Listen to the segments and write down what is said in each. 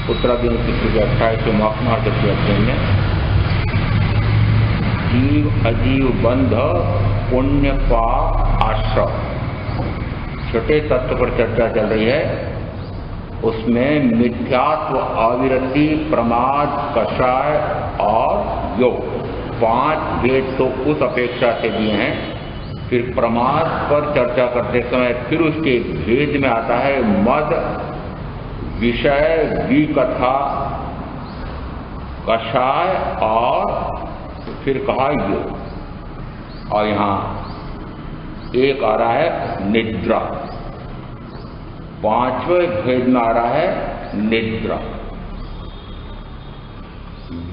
उत्तराधीन सूत्र के 28वें मार्ग के अध्याय में जीव अजीव बंध पुण्य पाप आश्रय छठे तत्व पर चर्चा चल रही है। उसमें मिथ्यात्व, अविरति, प्रमाद, कषाय और योग 5 भेद तो उस अपेक्षा से दिए हैं। फिर प्रमाद पर चर्चा करते समय फिर उसके भेद में आता है मद, विषय, विकथा, कषाय और फिर कहा योग। और यहाँ एक आ रहा है निद्रा, 5वें भेद में आ रहा है निद्रा।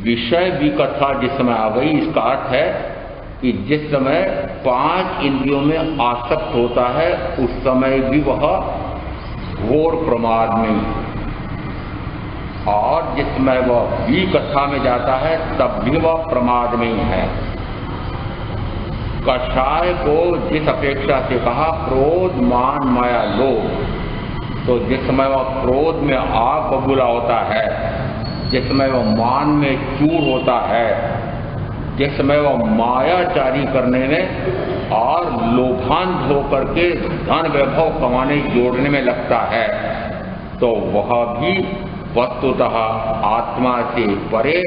विषय विकथा जिस समय आ गई, इसका अर्थ है कि जिस समय 5 इंद्रियों में आसक्त होता है उस समय भी वह घोर प्रमाद में, और जिस समय वह विकथा में जाता है तब भी वह प्रमाद में ही है। कषाय को जिस अपेक्षा से कहा क्रोध, मान, माया, लोभ, तो जिस समय वह क्रोध में आग बबूला होता है, जिस समय वह मान में चूर होता है, जिस समय वह मायाचारी करने में और लोभांध होकर के धन वैभव कमाने जोड़ने में लगता है, तो वह भी वस्तुतः आत्मा से परे,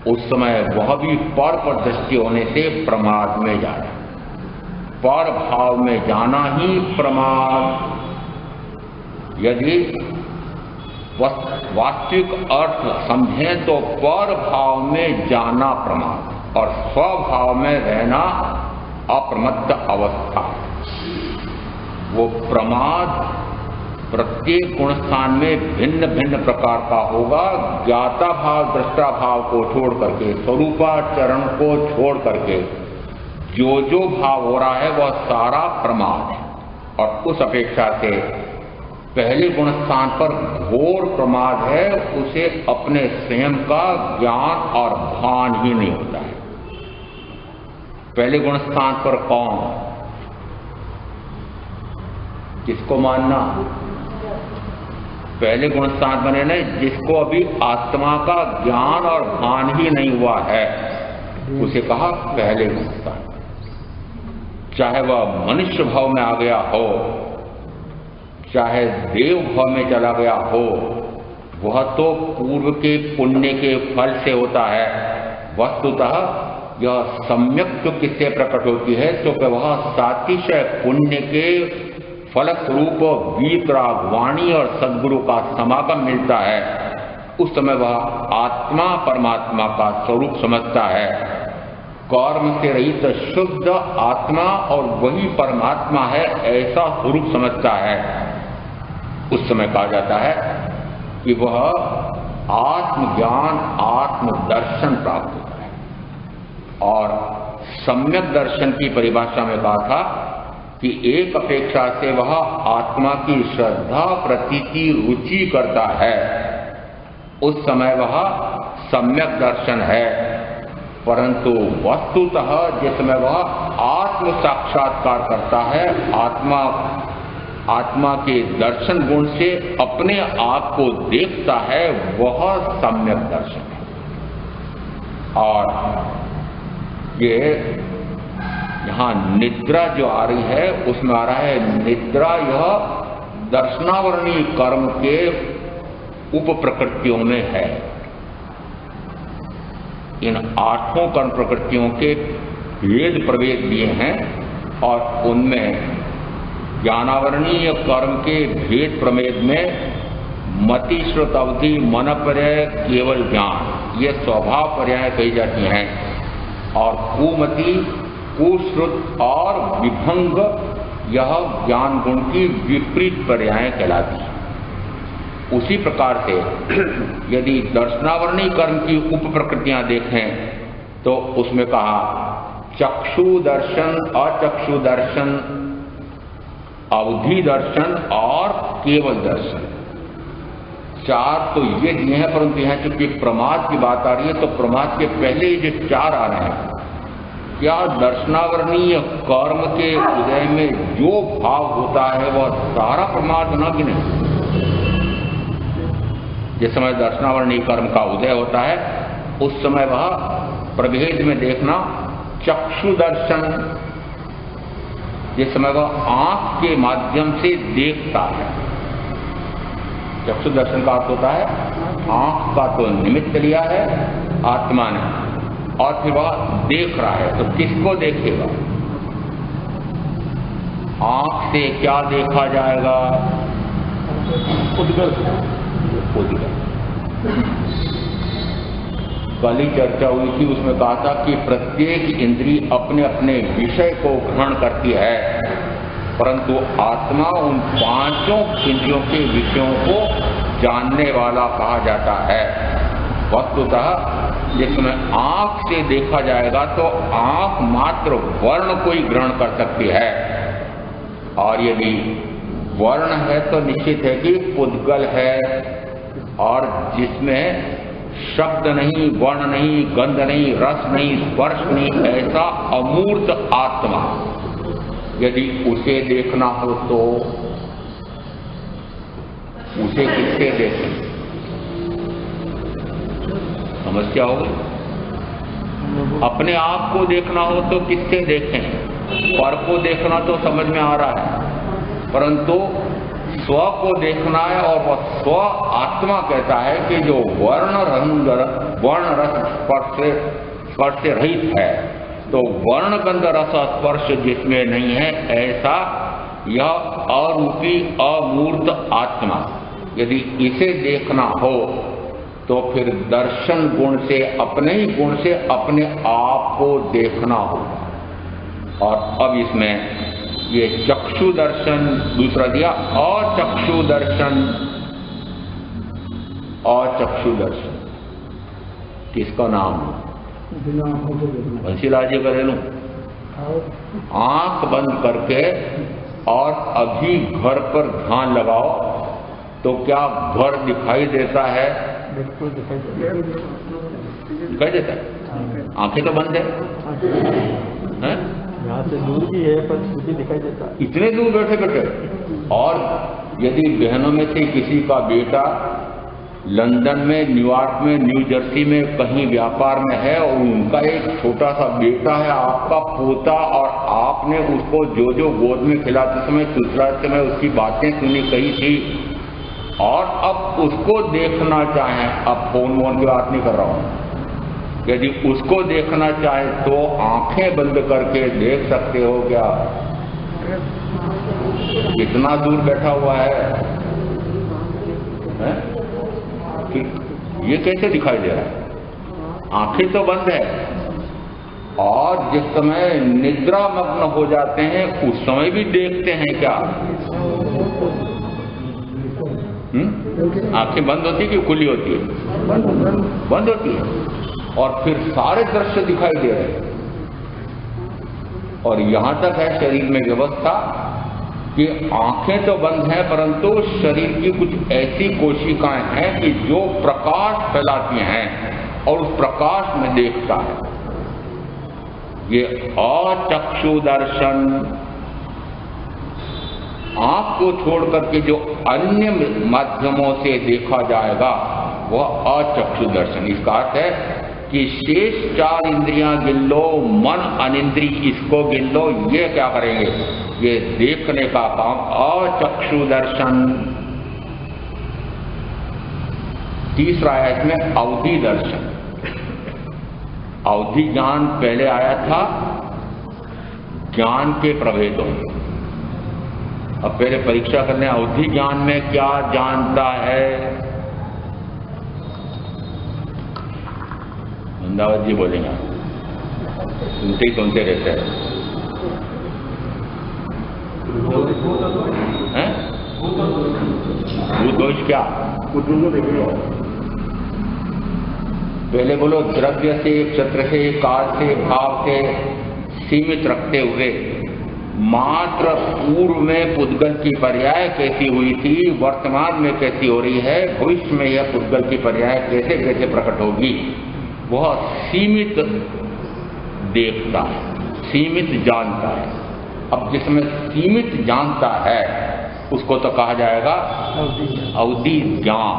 उस समय वह भी पर दृष्टि होने से प्रमाद में जाना। पर भाव में जाना ही प्रमाद। यदि वास्तविक अर्थ समझें तो पर भाव में जाना प्रमाद और स्वभाव में रहना अप्रमत्त अवस्था। वो प्रमाद प्रत्येक गुण स्थान में भिन्न भिन्न प्रकार का होगा। ज्ञाता भाव, दृष्टा भाव को छोड़ करके, स्वरूपाचरण को छोड़ करके जो भाव हो रहा है वह सारा प्रमाद है। और उस अपेक्षा से पहले गुण स्थान पर घोर प्रमाद है, उसे अपने स्वयं का ज्ञान और भान ही नहीं होता है। पहले गुण स्थान पर कौन, किसको मानना? पहले गुण स्थान बने ना, जिसको अभी आत्मा का ज्ञान और भान ही नहीं हुआ है, उसे कहा पहले गुण स्थान। चाहे वह मनुष्य भाव में आ गया हो, चाहे देव भाव में चला गया हो, वह तो पूर्व के पुण्य के फल से होता है। वस्तुतः यह सम्यक तो किससे प्रकट होती है, तो वह सातिशय पुण्य के फलस्वरूप वीतराग वाणी और सद्गुरु का समागम मिलता है। उस समय वह आत्मा परमात्मा का स्वरूप समझता है। कर्म से रहित शुद्ध आत्मा और वही परमात्मा है ऐसा स्वरूप समझता है। उस समय कहा जाता है कि वह आत्मज्ञान, आत्मदर्शन प्राप्त होता है। और सम्यक दर्शन की परिभाषा में कहा था कि एक अपेक्षा से वह आत्मा की श्रद्धा, प्रतीति, रुचि करता है, उस समय वह सम्यक दर्शन है। परंतु वस्तुतः जिस समय वह आत्म साक्षात्कार करता है, आत्मा के दर्शन गुण से अपने आप को देखता है, वह सम्यक दर्शन है। और ये यहाँ निद्रा जो आ रही है उसमें आ रहा है निद्रा, यह दर्शनावरणी कर्म के उप प्रकृतियों में है। इन 8 कर्म प्रकृतियों के भेद प्रभेद दिए हैं और उनमें ज्ञानावरणीय कर्म के भेद प्रभेद में मति, श्रुत, अवधि, मन पर्याय, केवल ज्ञान, ये स्वभाव पर्याय कही जाती हैं। और कुमति, कुश्रुत और विभंग, यह ज्ञान गुण की विपरीत पर्याय कहलाती है। उसी प्रकार से यदि दर्शनावरणी कर्म की उप प्रकृतियां देखें तो उसमें कहा चक्षु दर्शन, अचक्षु दर्शन, अवधि दर्शन और केवल दर्शन। 4 तो ये दिए हैं, परंतु यहाँ चूंकि प्रमाद की बात आ रही है तो प्रमाद के पहले ही जो 4 आ रहे हैं, क्या दर्शनावरणीय कर्म के हृदय में जो भाव होता है वह सारा प्रमाद ना कि नहीं? जिस समय दर्शनावरणीय कर्म का उदय होता है उस समय वह प्रभेद में देखना चक्षु दर्शन, जिस समय वह आंख के माध्यम से देखता है। चक्षु दर्शन का अर्थ होता है आंख का तो निमित्त लिया है आत्मा ने और फिर वह देख रहा है। तो किसको देखेगा? आंख से क्या देखा जाएगा? उद्गल। कल ही चर्चा हुई थी, उसमें कहा था कि प्रत्येक इंद्री अपने अपने विषय को ग्रहण करती है, परंतु आत्मा उन पांचों इंद्रियों के विषयों को जानने वाला कहा जाता है। वस्तुतः जिसमें आंख से देखा जाएगा तो आंख मात्र वर्ण को ही ग्रहण कर सकती है, और यदि वर्ण है तो निश्चित है कि पुद्गल है, और जिसमें शब्द नहीं, वर्ण नहीं, गंध नहीं, रस नहीं, स्पर्श नहीं, ऐसा अमूर्त आत्मा यदि उसे देखना हो तो उसे किससे देखें? समस्या हो गई। अपने आप को देखना हो तो किससे देखें? पर को देखना तो समझ में आ रहा है, परंतु स्व को देखना है, और वह स्व आत्मा कहता है कि जो वर्ण रंग वर्ण रस स्पर्श से रहित है। तो वर्ण गंध रस स्पर्श जिसमें नहीं है, ऐसा यह अरूपी अमूर्त आत्मा यदि इसे देखना हो तो फिर दर्शन गुण से, अपने ही गुण से अपने आप को देखना होगा। और अब इसमें ये चक्षु दर्शन दूसरा दिया, अचक्षु दर्शन। अचक्षु दर्शन किसका नाम? बंसीलाल जी का ले लूं। आंख बंद करके और अभी घर पर ध्यान लगाओ तो क्या घर दिखाई देता है? बिल्कुल दिखाई देता है। आंखें तो बंद है, हैं? यहाँ से दूर भी है पर मुझे दिखाई देता है। इतने दूर बैठे बैठे। और यदि बहनों में से किसी का बेटा लंदन में, न्यूयॉर्क में, न्यू जर्सी में कहीं व्यापार में है और उनका एक छोटा सा बेटा है, आपका पोता, और आपने उसको जो जो गोद में खिलाते समय, सुसराते समय उसकी बातें सुनी कही थी, और अब उसको देखना चाहें, अब फोन वोन की बात नहीं कर रहा हूं, यदि उसको देखना चाहे तो आंखें बंद करके देख सकते हो क्या? कितना दूर बैठा हुआ है? कि ये कैसे दिखाई दे रहा है? आंखें तो बंद है, और जिस समय निद्रा मग्न हो जाते हैं उस समय भी देखते हैं क्या? आंखें बंद होती है कि खुली होती है? बंद होती है, और फिर सारे दृश्य दिखाई दे रहे हैं। और यहां तक है शरीर में व्यवस्था कि आंखें तो बंद हैं, परंतु शरीर की कुछ ऐसी कोशिकाएं हैं कि जो प्रकाश फैलाती हैं और उस प्रकाश में देखता है। ये अचक्षु दर्शन, आंख को छोड़ करके जो अन्य माध्यमों से देखा जाएगा वह अचक्षु दर्शन। इसका अर्थ है कि शेष चार इंद्रियां गिन लो, मन अनिंद्री इसको गिन लो, ये क्या करेंगे? ये देखने का काम अचक्षु दर्शन। तीसरा है इसमें अवधि दर्शन। अवधि ज्ञान पहले आया था ज्ञान के प्रभेदों में। अब पहले परीक्षा करने अवधि ज्ञान में क्या जानता है? अहमदाबाद जी बोलेंगे, सुनते ही सुनते रहते हैं। भूत दोष क्या? पहले बोलो द्रव्य से, क्षेत्र से, काल से, भाव से सीमित रखते हुए मात्र पूर्व में पुद्गल की पर्याय कैसी हुई थी, वर्तमान में कैसी हो रही है, भविष्य में यह पुद्गल की पर्याय कैसे कैसे प्रकट होगी, वह सीमित देखता है, सीमित जानता है। अब जिसमें सीमित जानता है उसको तो कहा जाएगा अवधि ज्ञान।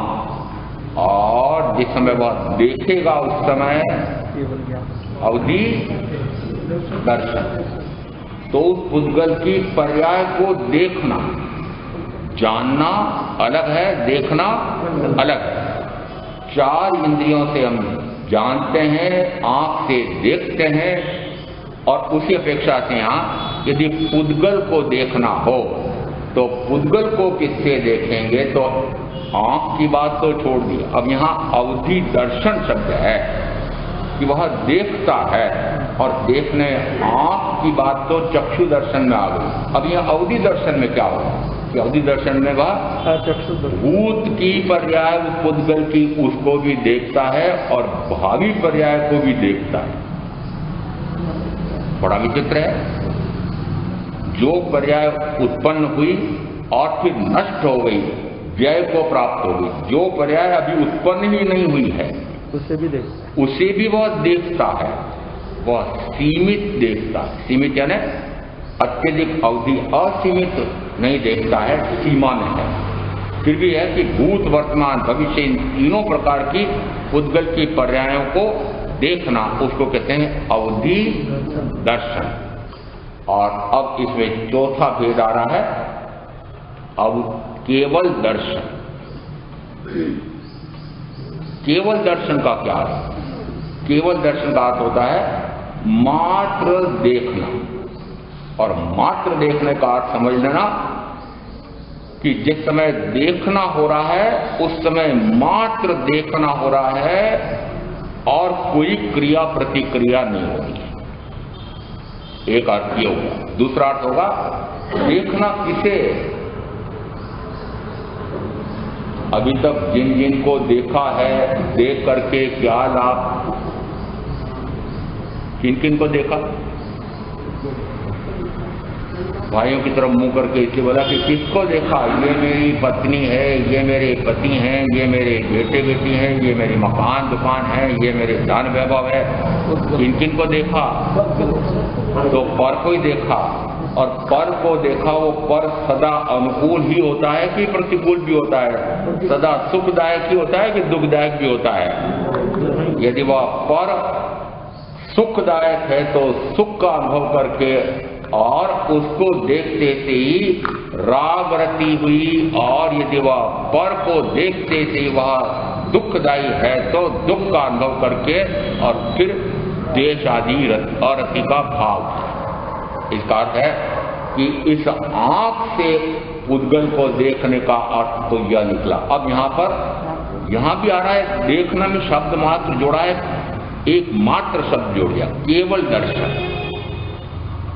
और जिस समय वह देखेगा उस समय केवल ज्ञान। अवधि दर्शन। तो उस पुद्गल की पर्याय को देखना, जानना अलग है, देखना अलग है। चार इंद्रियों से हम जानते हैं, आंख से देखते हैं, और उसी अपेक्षा से यहाँ यदि पुद्गल को देखना हो तो पुद्गल को किससे देखेंगे? तो आंख की बात तो छोड़ दी, अब यहाँ अवधि दर्शन शब्द है कि वह देखता है, और देखने आंख की बात तो चक्षु दर्शन में आ गई। अब यह अवधि दर्शन में क्या होगा कि अवधि दर्शन में वह चक्षु भूत की पर्याय पुद्गल की उसको भी देखता है और भावी पर्याय को भी देखता है। बड़ा विचित्र है। जो पर्याय उत्पन्न हुई और फिर नष्ट हो गई, व्यय को प्राप्त हो गई, जो पर्याय अभी उत्पन्न ही नहीं हुई है उसे भी देखता है, उसे भी वह देखता है। वह सीमित देखता है। सीमित यानी अत्यधिक अवधि, असीमित नहीं देखता है, सीमा में है। फिर भी है कि भूत वर्तमान भविष्य इन तीनों प्रकार की पुद्गल की पर्यायों को देखना, उसको कहते हैं अवधि दर्शन। और अब इसमें चौथा भेद आ रहा है, अब केवल दर्शन। केवल दर्शन का क्या है? केवल दर्शन का अर्थ होता है मात्र देखना। और मात्र देखने का अर्थ समझ लेना कि जिस समय देखना हो रहा है उस समय मात्र देखना हो रहा है और कोई क्रिया प्रतिक्रिया नहीं हो रही है। एक अर्थ ये होगा। दूसरा अर्थ होगा देखना किसे? अभी तक जिन जिन को देखा है, देख करके क्या लाभ? किन किन को देखा? भाइयों की तरफ मुंह करके इसलिए बोला कि किसको देखा? ये मेरी पत्नी है, ये मेरे पति हैं, ये मेरे बेटे बेटी हैं, ये मेरी मकान दुकान है, ये मेरे धन वैभव है। किन किन को देखा? तो पर को ही देखा। और पर को देखा, वो पर सदा अनुकूल ही होता है कि प्रतिकूल भी होता है? सदा सुखदायक ही होता है कि दुखदायक भी होता है? यदि वह पर सुखदायक है तो सुख का अनुभव करके और उसको देखते से ही राग रति हुई, और यदि वह पर को देखते से ही वह दुखदायी है तो दुख का अनुभव करके और फिर द्वेष आदि रति का भाव। इसका अर्थ है कि इस आंख से पुद्गल को देखने का अर्थ तो यह निकला। अब यहाँ भी आ रहा है, देखना में शब्द मात्र जोड़ा है, एक मात्र शब्द जोड़ दिया, केवल दर्शन।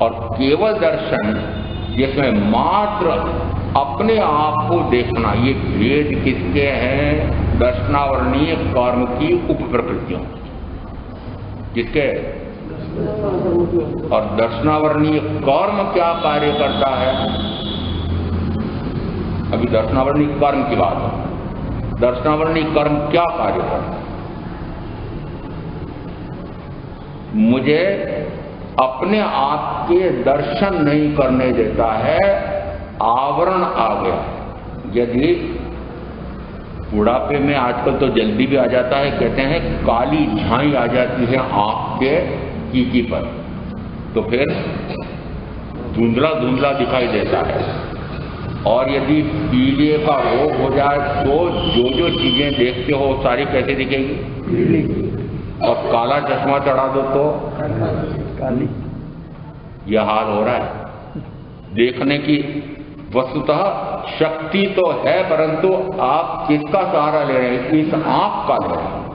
और केवल दर्शन जिसमें मात्र अपने आप को देखना, ये भेद किसके हैं? दर्शनावरणीय कर्म की उपप्रकृतियों। किसके? और दर्शनावरणीय कर्म क्या कार्य करता है? अभी दर्शनावरणीय कर्म की बात है। दर्शनावरणीय कर्म क्या कार्य करता है? मुझे अपने आप के दर्शन नहीं करने देता है, आवरण आ गया। यदि बुढ़ापे में आजकल तो जल्दी भी आ जाता है, कहते हैं काली झाई आ जाती है आंख के कीकी पर, तो फिर धुंधला धुंधला दिखाई देता है। और यदि पीले का रोग हो जाए तो जो जो चीजें देखते हो सारी कैसे दिखेगी? और काला चश्मा चढ़ा दो तो काली। यह हाल हो रहा है। देखने की वस्तुतः शक्ति तो है, परंतु आप किसका सहारा ले रहे हैं? इस आंख का ले रहे हैं।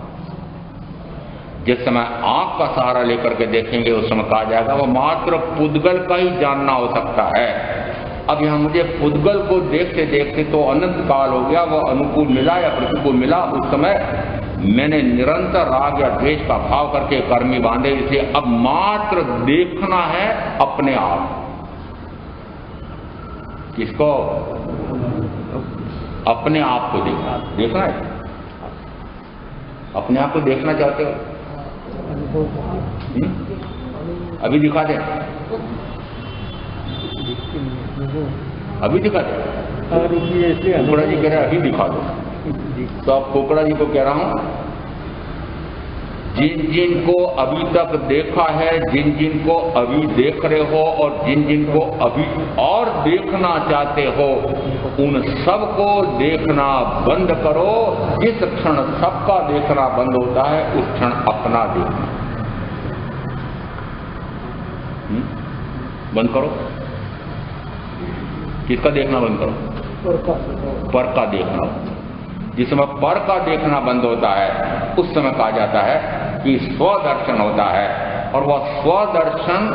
जिस समय आंख का सहारा लेकर के देखेंगे उस समय कहा जाएगा वो मात्र पुद्गल का ही जानना हो सकता है। अब यहाँ मुझे पुद्गल को देखते देखते तो अनंत काल हो गया, वो अनुकूल मिला या प्रतिकूल मिला, उस समय मैंने निरंतर राग या द्वेष का भाव करके कर्मी बांधे, इसलिए अब मात्र देखना है अपने आप। किसको? अपने आप को देखना है। अपने आप को देखना चाहते हो? अभी दिखा दे, अभी दिखा दे। खोकड़ा जी कह रहे हैं अभी दिखा दो, तो अब खोकड़ा जी को कह रहा हूं जिन जिन को अभी तक देखा है, जिन जिन को अभी देख रहे हो और जिन जिन को अभी और देखना चाहते हो, उन सबको देखना बंद करो। जिस क्षण सबका देखना बंद होता है उस क्षण अपना देखना बंद करो। किसका देखना बंद करो? पर का देखना। जिस समय पर का देखना बंद होता है उस समय कहा जाता है कि स्वदर्शन होता है। और वह स्वदर्शन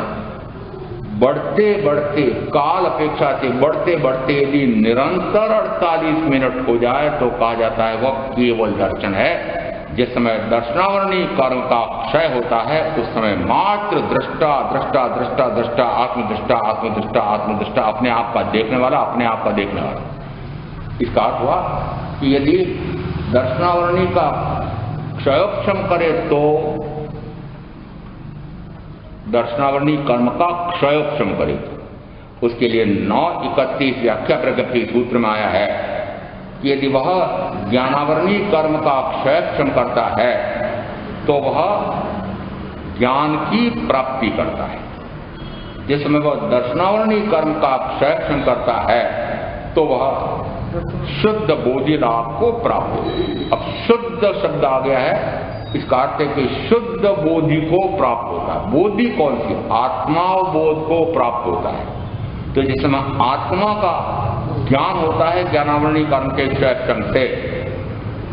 बढ़ते बढ़ते, काल अपेक्षा से बढ़ते बढ़ते यदि निरंतर 48 मिनट हो जाए तो कहा जाता है वह केवल दर्शन है। जिस समय दर्शनावरणी कर्म का क्षय होता है उस समय मात्र दृष्टा दृष्टा दृष्टा दृष्टा आत्मदृष्टा आत्मदृष्टा आत्मदृष्टा, अपने आप का देखने वाला, अपने आप का देखने वाला। इसका अर्थ हुआ कि यदि दर्शनावरणी का क्षयोक्षम करे तो दर्शनावरणी कर्म का क्षयोक्षम करे। उसके लिए 9:31 व्याख्या प्रगति सूत्र में आया है कि यदि वह ज्ञानावरणी कर्म का क्षयक्षम करता है तो वह ज्ञान की प्राप्ति करता है। जिस समय वह दर्शनावरणी कर्म का क्षयक्षम करता है तो वह शुद्ध बोधि लाभ को प्राप्त होता। अब शुद्ध शब्द आ गया है, इसका अर्थ है कि शुद्ध बोधि को प्राप्त होता है। बोधि कौन सी? आत्मा बोध को प्राप्त होता है। तो जिस समय आत्मा का ज्ञान होता है ज्ञानावरणी कर्म के क्षयक्षम से,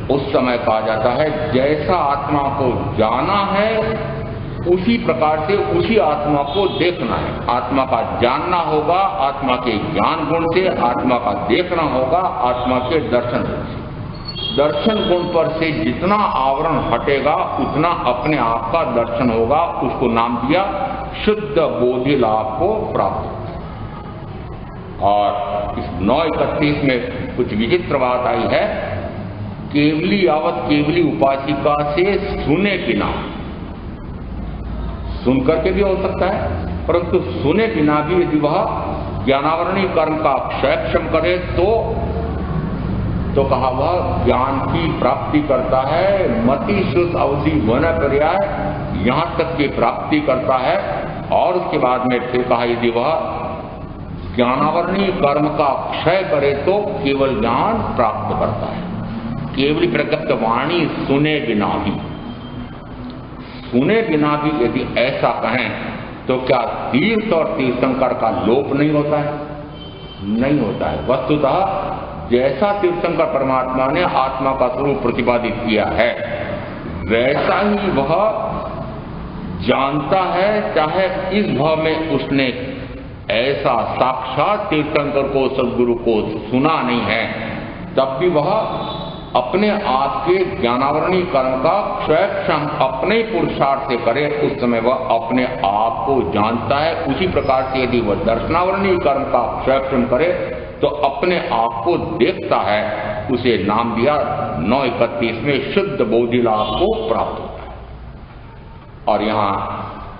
उस समय कहा जाता है जैसा आत्मा को जाना है उसी प्रकार से उसी आत्मा को देखना है। आत्मा का जानना होगा आत्मा के ज्ञान गुण से, आत्मा का देखना होगा आत्मा के दर्शन गुण से। दर्शन गुण पर से जितना आवरण हटेगा उतना अपने आप का दर्शन होगा। उसको नाम दिया शुद्ध बोधि लाभ को प्राप्त। और इस 9:31 में कुछ विचित्र बात आई है। केवली यावत केवली उपासिका से सुने बिना, सुनकर के भी हो सकता है, परंतु सुने बिना भी यदि वह ज्ञानावरणी कर्म का क्षयक्षम करे तो कहा वह ज्ञान की प्राप्ति करता है। मति शुद्ध अवधि वन पर्याय यहां तक की प्राप्ति करता है। और उसके बाद में फिर कहा यदि वह ज्ञानावरणी कर्म का क्षय करे तो केवल ज्ञान प्राप्त करता है। केवली प्रगत वाणी सुने बिना भी, सुने बिना भी यदि ऐसा कहें तो क्या तीर्थ और तीर्थंकर का लोप नहीं होता है? नहीं होता है। वस्तुतः जैसा तीर्थंकर परमात्मा ने आत्मा का स्वरूप प्रतिपादित किया है वैसा ही वह जानता है। चाहे इस भाव में उसने ऐसा साक्षात तीर्थंकर को, सदगुरु को सुना नहीं है, तब भी वह अपने आप के ज्ञानावरणी कर्म का क्षयक्षम अपने पुरुषार्थ से करे, उस समय वह अपने आप को जानता है। उसी प्रकार से यदि वह दर्शनावरणी कर्म का क्षयक्षम करे तो अपने आप को देखता है। उसे नाम दिया 9:31 में शुद्ध बोधि लाभ को प्राप्त होता है। और यहाँ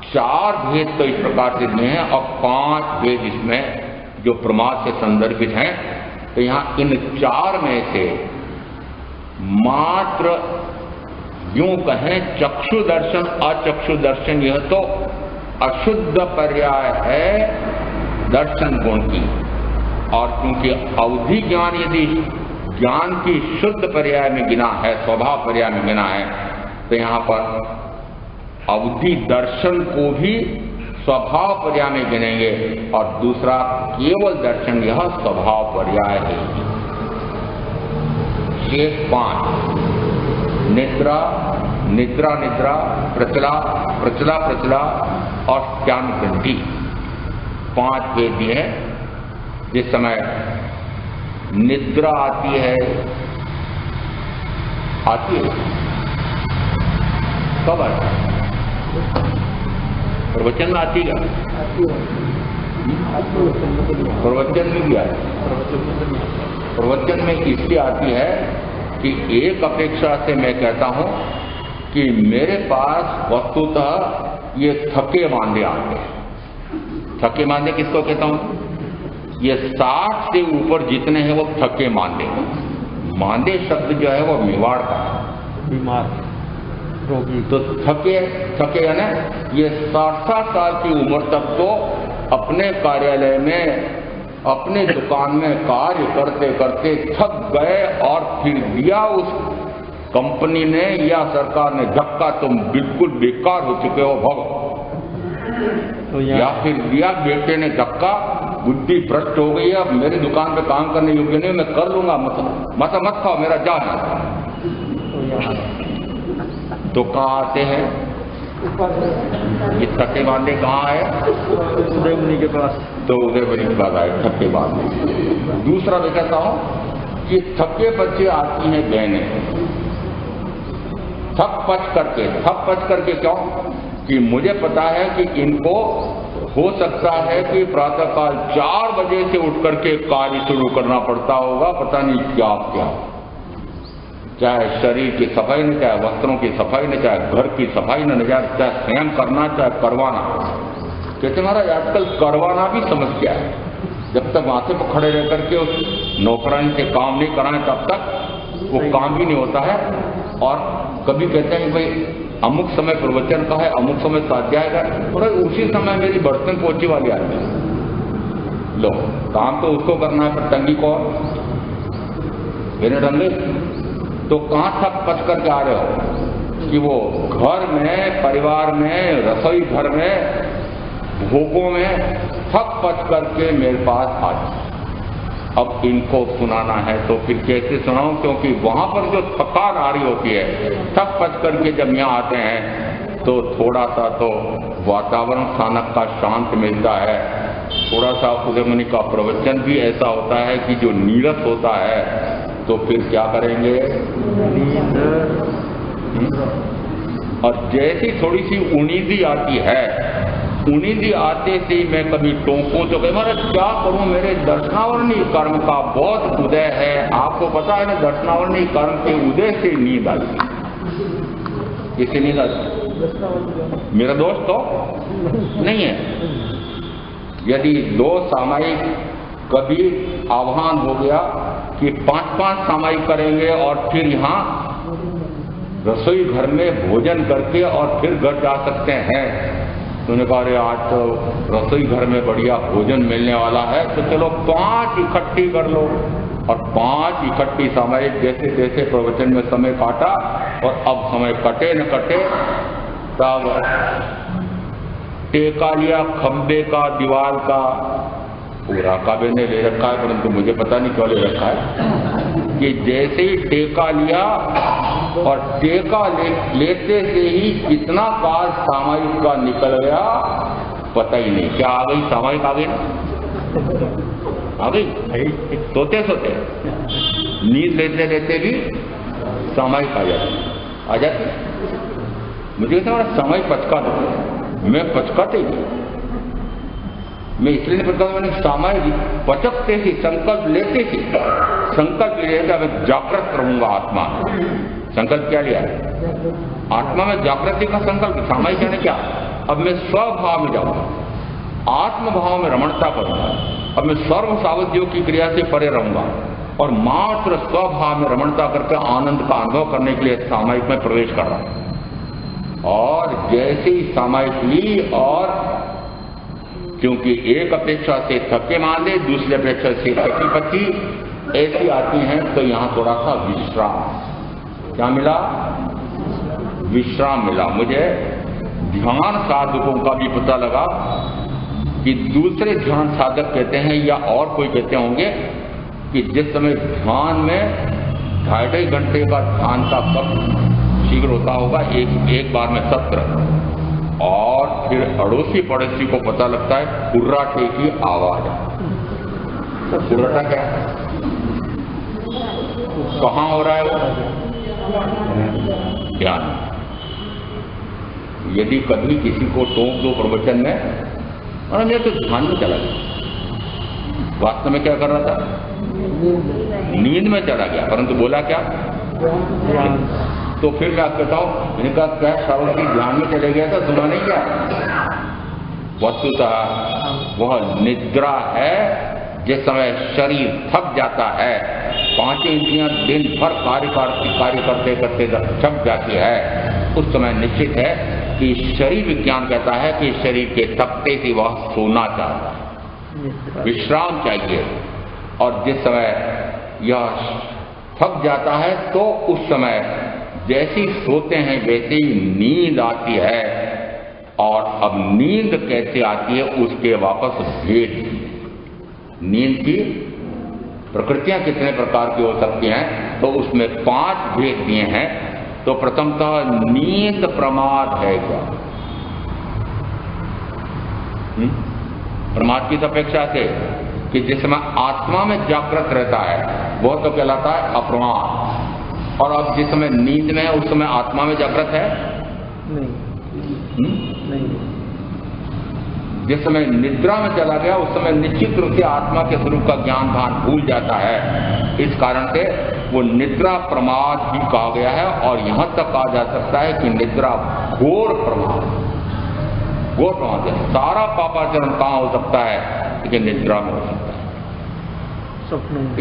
4 भेद तो इस प्रकार से दिए हैं और 5 भेद इसमें जो प्रमाद से संदर्भित हैं। तो यहाँ इन 4 में से मात्र यूं कहें चक्षु दर्शन अचक्षु दर्शन यह तो अशुद्ध पर्याय है दर्शन गुण की। और क्योंकि अवधि ज्ञान यदि ज्ञान की शुद्ध पर्याय में गिना है, स्वभाव पर्याय में गिना है, तो यहाँ पर अवधि दर्शन को भी स्वभाव पर्याय में गिनेंगे और दूसरा केवल दर्शन यह स्वभाव पर्याय है। शेष 5 निद्रा निद्रा निद्रा प्रचला प्रचला प्रचला और ज्ञान ग्रंथि 5 भेद दिए हैं। जिस समय निद्रा आती है कब आती है? प्रवचन में आती है, प्रवचन में भी आती है। प्रवचन में इसलिए आती है कि एक अपेक्षा से मैं कहता हूं कि मेरे पास वस्तुतः ये थके मांदे आते हैं। थके मांदे किसको कहता हूं? ये 60 से ऊपर जितने हैं वो थके मांदे। मांदे शब्द जो है वो मेवाड़ का है। बीमार, रोगी तो थके है ना, ये 60 साल की उम्र तक तो अपने कार्यालय में, अपने दुकान में कार्य करते करते थक गए और फिर दिया उस कंपनी ने या सरकार ने धक्का, तुम बिल्कुल बेकार हो चुके हो भगो। तो या फिर दिया बेटे ने धक्का, बुद्धि भ्रष्ट हो गई, अब मेरी दुकान पे काम करने योग्य नहीं, मैं कर लूंगा, मत खाओ मेरा जान। तो कहाँ आते हैं ये थके बांधे? कहाँ है? उदय मुनि के पास। तो उदय मुनि के पास आए थके बांधे। दूसरा मैं कहता हूं कि थके बच्चे आती हैं बहनें थक पच करके क्यों? कि मुझे पता है कि इनको हो सकता है कि प्रातःकाल 4 बजे से उठ करके कार्य शुरू करना पड़ता होगा, पता नहीं क्या क्या, चाहे शरीर की सफाई न, चाहे वस्त्रों की सफाई न, चाहे घर की सफाई न, चाहे स्वयं करना, चाहे करवाना। कहते महाराज आजकल करवाना भी समस्या है, जब तक माथे पर खड़े रह करके उस नौकरानी से काम नहीं कराएं तब तक वो काम भी नहीं होता है। और कभी कहते हैं भाई अमुक समय प्रवचन का है, अमुक समय स्वाध्याय का है, और उसी समय मेरी बर्तन पोछी वाली आती है। लो, काम तो उसको करना है, पर टंगी को मेरे डंगे। तो कहाँ थक पच करके आ रहे हो कि वो घर में, परिवार में, रसोई घर में, भोगों में थक पच करके मेरे पास आ जाए। अब इनको सुनाना है तो फिर कैसे सुनाऊं, क्योंकि वहां पर जो थकान आ रही होती है, थक पच करके जब यहाँ आते हैं तो थोड़ा सा तो वातावरण स्थानक का शांत मिलता है, थोड़ा सा उदय मुनि का प्रवचन भी ऐसा होता है कि जो नीरस होता है, तो फिर क्या करेंगे? और जैसी थोड़ी सी उनीदी आती है, उनीदी आते से मैं कभी टोकूं तो कहीं महाराज क्या करूं, मेरे दर्शनावरणी कर्म का बहुत उदय है। आपको पता है ना, दर्शनावरणी कर्म के उदय से नींद आती। इससे नींद आती? मेरा दोस्त तो नहीं है। यदि 2 सामायिक कभी आह्वान हो गया कि 5-5 सामायिक करेंगे और फिर यहाँ रसोई घर में भोजन करके और फिर घर जा सकते हैं, तो उन्होंने कहा अरे आज तो रसोई घर में बढ़िया भोजन मिलने वाला है, तो चलो 5 इकट्ठी कर लो। और 5 इकट्ठी सामायिक जैसे जैसे प्रवचन में समय काटा, और अब समय कटे न कटे तब टेका लिया खंबे का, दीवार का। पूरा काबे ने ले रखा है, परंतु मुझे पता नहीं क्यों ले रखा है, कि जैसे ही टेका लिया और टेका लेते से ही कितना काल सामायिक का निकल गया पता ही नहीं। क्या आ गई? सामायिक आ गई ना, आ गई। सोते सोते नींद लेते लेते भी सामायिक आ जाती। मुझे कहता है समय पचका दो, मैं पचकाते ही, मैं इसलिए नहीं पचका, मैंने सामायिक पचकते ही संकल्प लेते ही, संकल्प लेकर मैं जागृत रहूंगा आत्मा। संकल्प क्या लिया? आत्मा में जागृति का संकल्प। सामायिक यानी क्या? अब मैं स्वभाव में जाऊंगा, आत्मभाव में रमणता करूंगा, अब मैं सर्व सावधियों की क्रिया से परे रहूंगा और मात्र स्वभाव में रमणता करके आनंद का अनुभव करने के लिए सामायिक में प्रवेश कर रहा हूं। और जैसे ही सामायिक ली, और क्योंकि एक अपेक्षा से थके मांदे, दूसरी अपेक्षा से थकी पची ऐसी आती हैं, तो यहां थोड़ा सा विश्राम। क्या मिला? विश्राम मिला। मुझे ध्यान साधकों का भी पता लगा कि दूसरे ध्यान साधक कहते हैं या और कोई कहते होंगे कि जिस समय ध्यान में 2.5 घंटे का ध्यान का कब शीघ्र होता होगा, एक बार में सत्र, और फिर अड़ोसी पड़ोसी को पता लगता है कुर्राटे की आवाज। कुर्राटा क्या है? कहाँ हो रहा है वो? ध्यान। यदि कभी किसी को टोक दो प्रवचन में, और मैं तो ध्यान में चला गया, वास्तव में क्या कर रहा था? नींद में चला गया, परंतु बोला क्या? तो फिर मैं कहता हूं, मैंने कहा क्या श्रावण की ध्यान में चले गया था, सुना नहीं क्या? वस्तुतः वह निद्रा है। जिस समय शरीर थक जाता है, 5 इंद्रियां दिन भर कार्य करते करते थक जाती है, उस समय निश्चित है कि शरीर विज्ञान कहता है कि शरीर के थकते से वह सोना चाहता है, विश्राम चाहिए। और जिस समय यह थक जाता है तो उस समय जैसी सोते हैं वैसे ही नींद आती है। और अब नींद कैसे आती है उसके वापस भेद। नींद की प्रकृतियां कितने प्रकार की हो सकती हैं, तो उसमें 5 भेद दिए हैं। तो प्रथमतः नींद प्रमाद है क्या? प्रमाद की अपेक्षा से कि जिस समय आत्मा में जागृत रहता है वह तो कहलाता है अप्रमाद। और अब जिस समय नींद में है उस समय आत्मा में जागृत है नहीं। जिस समय निद्रा में चला गया उस समय निश्चित रूप से आत्मा के स्वरूप का ज्ञान भान भूल जाता है। इस कारण से वो निद्रा प्रमाद ही कहा गया है। और यहां तक कहा जा सकता है कि निद्रा घोर प्रमाद है। सारा पापाचरण कहां हो सकता है? कि निद्रा में हो सकता है।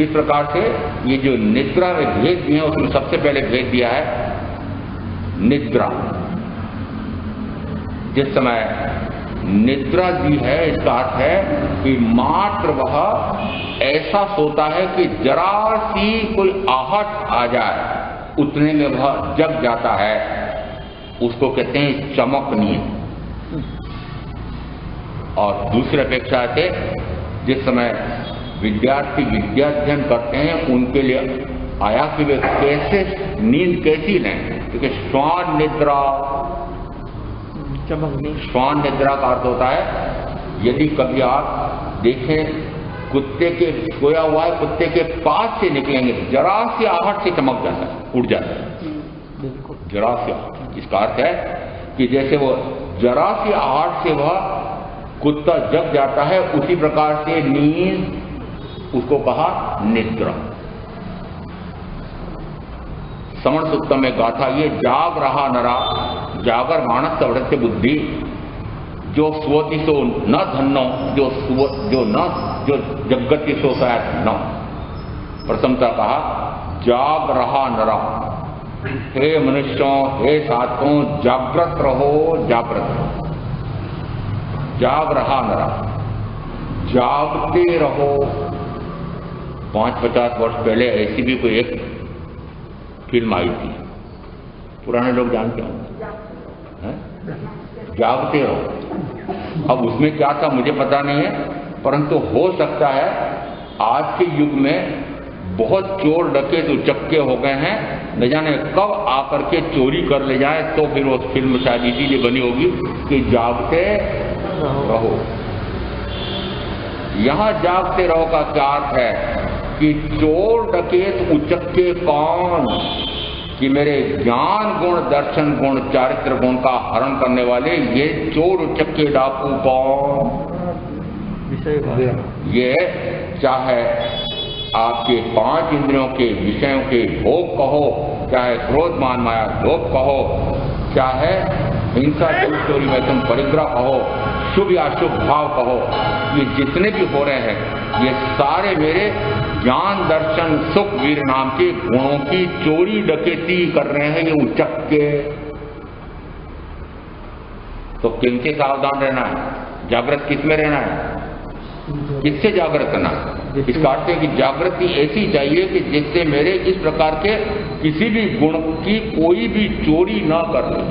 इस प्रकार से ये जो निद्रा में भेद दिए हैं उसमें सबसे पहले भेद दिया है निद्रा। जिस समय निद्रा दी है इसका अर्थ है कि मात्र वह ऐसा सोता है कि जरा सी कोई आहट आ जाए उतने में वह जग जाता है। उसको कहते हैं चमक नींद। और दूसरी अपेक्षा से जिस समय विद्यार्थी विद्याध्ययन करते हैं उनके लिए आया कि वे कैसे नींद कैसी लें, क्योंकि श्वान निद्रा श्वान निद्रा का अर्थ होता है यदि कभी आप देखें कुत्ते के सोया हुआ है, कुत्ते के पास से निकलेंगे जरा सी आहट से चमक जाता है, उड़ जाता है जरा सी आहट। इसका अर्थ है कि जैसे वो जरा सी आहट से वह कुत्ता जग जाता है उसी प्रकार से नींद उसको कहा निद्रा। समण सूक्तम में गाथा ये जाग रहा नरा जागर मानस सवड़ते बुद्धि जो स्वति सो न धन्नो जो जगति सो शायद न। प्रथमता कहा जाग रहा नरा, हे मनुष्यों हे साधकों जागृत रहो जागृत रहो। जाग रहा नरा, जागते रहो। 5-50 वर्ष पहले ऐसी भी कोई एक फिल्म आई थी, पुराने लोग जानते होंगे, जागते रहो। अब उसमें क्या था मुझे पता नहीं है, परंतु हो सकता है आज के युग में बहुत चोर डकैत उचक्के हो गए हैं, न जाने कब आकर के चोरी कर ले जाए। तो फिर वो फिल्म शायद इसीलिए बनी होगी कि जागते रहो। यहां जागते रहो का क्या अर्थ है कि चोर डकैत उचक्के कौन? कि मेरे ज्ञान गुण दर्शन गुण चारित्र गुण का हरण करने वाले ये चोर उचक्के डाकू कौन? ये चाहे आपके 5 इंद्रियों के विषयों के भोग कहो, चाहे क्रोध मान माया लोभ कहो, चाहे हिंसा चोरी में तुम परिग्रह कहो, शुभ या शुभ भाव कहो, ये जितने भी हो रहे हैं ये सारे मेरे ज्ञान दर्शन सुख वीर नाम के गुणों की चोरी डकैती कर रहे हैं ये उचक्के। तो किनसे सावधान रहना है? जागृत किस में रहना है? किससे जागृत करना? इसका अर्थ है कि जागृति ऐसी चाहिए कि जिससे मेरे इस प्रकार के किसी भी गुण की कोई भी चोरी ना कर ले।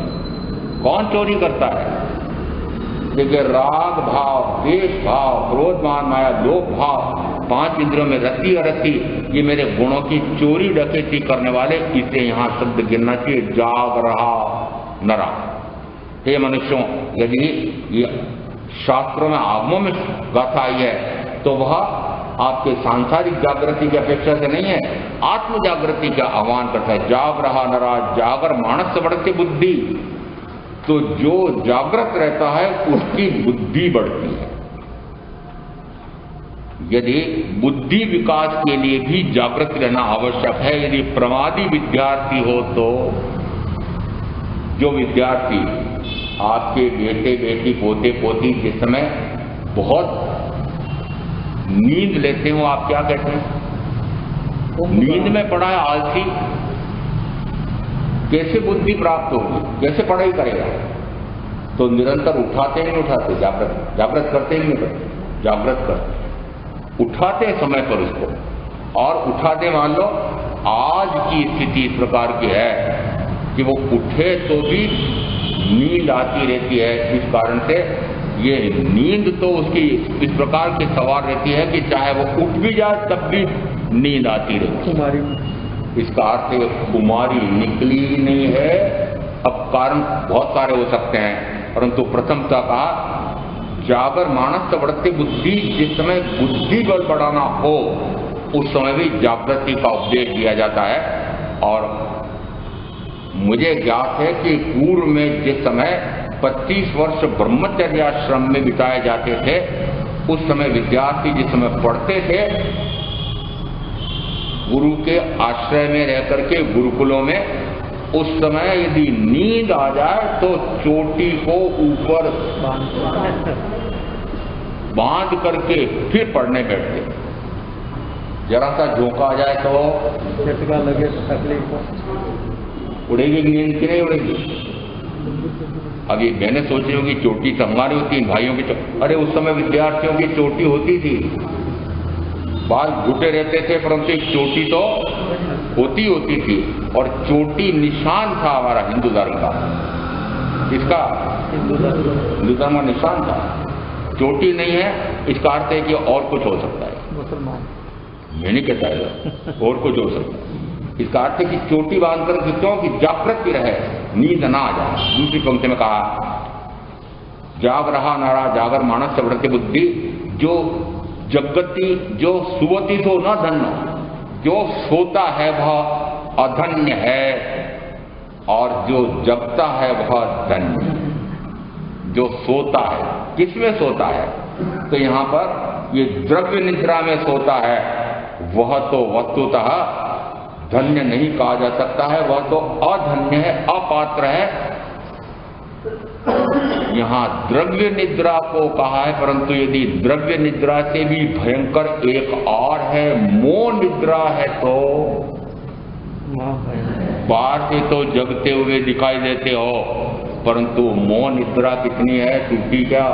कौन चोरी करता है? देखिए राग भाव, द्वेष भाव, क्रोध मान माया लोभ भाव, 5 इंद्रियों में रति अरति, ये मेरे गुणों की चोरी डकैती करने वाले, इसे यहां शब्द गिनना चाहिए जाग रहा नरा। हे मनुष्यों, यदि ये शास्त्रों में आगमों में गाथा आई है तो वह आपके सांसारिक जागृति की अपेक्षा से नहीं है, आत्म जागृति का आह्वान करता है। जाग रहा नरा जागर मानस बढ़ते बुद्धि। तो जो जागृत रहता है उसकी बुद्धि बढ़ती है। यदि बुद्धि विकास के लिए भी जागृत रहना आवश्यक है, यदि प्रमादी विद्यार्थी हो तो जो विद्यार्थी आपके बेटे बेटी पोते पोती जिस समय बहुत नींद लेते हो, आप क्या कहते हैं? नींद में पड़ा है आलसी। कैसे बुद्धि प्राप्त होगी, कैसे पढ़ाई करेगा? तो निरंतर उठाते नहीं उठाते, जागृत करते ही नहीं करते, जागृत करते, उठाते समय पर उसको, और उठाते मान लो आज की स्थिति इस प्रकार की है कि वो उठे तो भी नींद आती रहती है। इस कारण से ये नींद तो उसकी इस प्रकार की सवार रहती है कि चाहे वो उठ भी जाए तब भी नींद आती रहती है। कुमारी इसका अर्थ कुमारी निकली ही नहीं है। अब कारण बहुत सारे हो सकते हैं, परंतु प्रथमतः कहा जागर मानस बढ़ते बुद्धि, जिस समय बुद्धि बल बढ़ाना हो उस समय भी जागृति का उपदेश दिया जाता है। और मुझे ज्ञात है कि पूर्व में जिस समय 25 वर्ष ब्रह्मचर्य आश्रम में बिताए जाते थे, उस समय विद्यार्थी जिस समय पढ़ते थे गुरु के आश्रय में रह करके गुरुकुलों में, उस समय यदि नींद आ जाए तो चोटी को ऊपर बांध करके फिर पढ़ने बैठते। जरा सा झोंका आ जाए तो झटका लगे तो तकलीफ उड़ेगी नींद की नहीं उड़ेगी। अभी मैंने सोच रही हूँ कि चोटी तो हमारी होती है, भाइयों की अरे उस समय विद्यार्थियों की चोटी होती थी, बाल घुटे रहते थे, परंतु एक चोटी तो होती थी। और चोटी निशान था हमारा हिंदू धर्म का, इसका हिंदू धर्म का निशान था। चोटी नहीं है इसका अर्थ है कि और कुछ हो सकता है, मुसलमान मैं नहीं कहता है, और कुछ हो सकता है। इसका अर्थ है कि चोटी बांध कर क्यों कि जागृत भी रहे, नींद ना आ जाए। दूसरी पंक्ति में कहा जाग रहा नारा जागर मानस बढ़ते बुद्धि, जो जगती जो सुवती तो न धन्य, जो सोता है वह अधन्य है और जो जगता है वह धन्य। जो सोता है, किसमें सोता है? तो यहां पर ये द्रव्य निद्रा में सोता है, वह तो वस्तुतः धन्य नहीं कहा जा सकता है, वह तो अधन्य है, अपात्र है। यहां द्रव्य निद्रा को कहा है, परंतु यदि द्रव्य निद्रा से भी भयंकर एक और है, मोह निद्रा है, तो बाहर से तो जगते हुए दिखाई देते हो, परंतु मोह निद्रा कितनी है, टूटी क्या?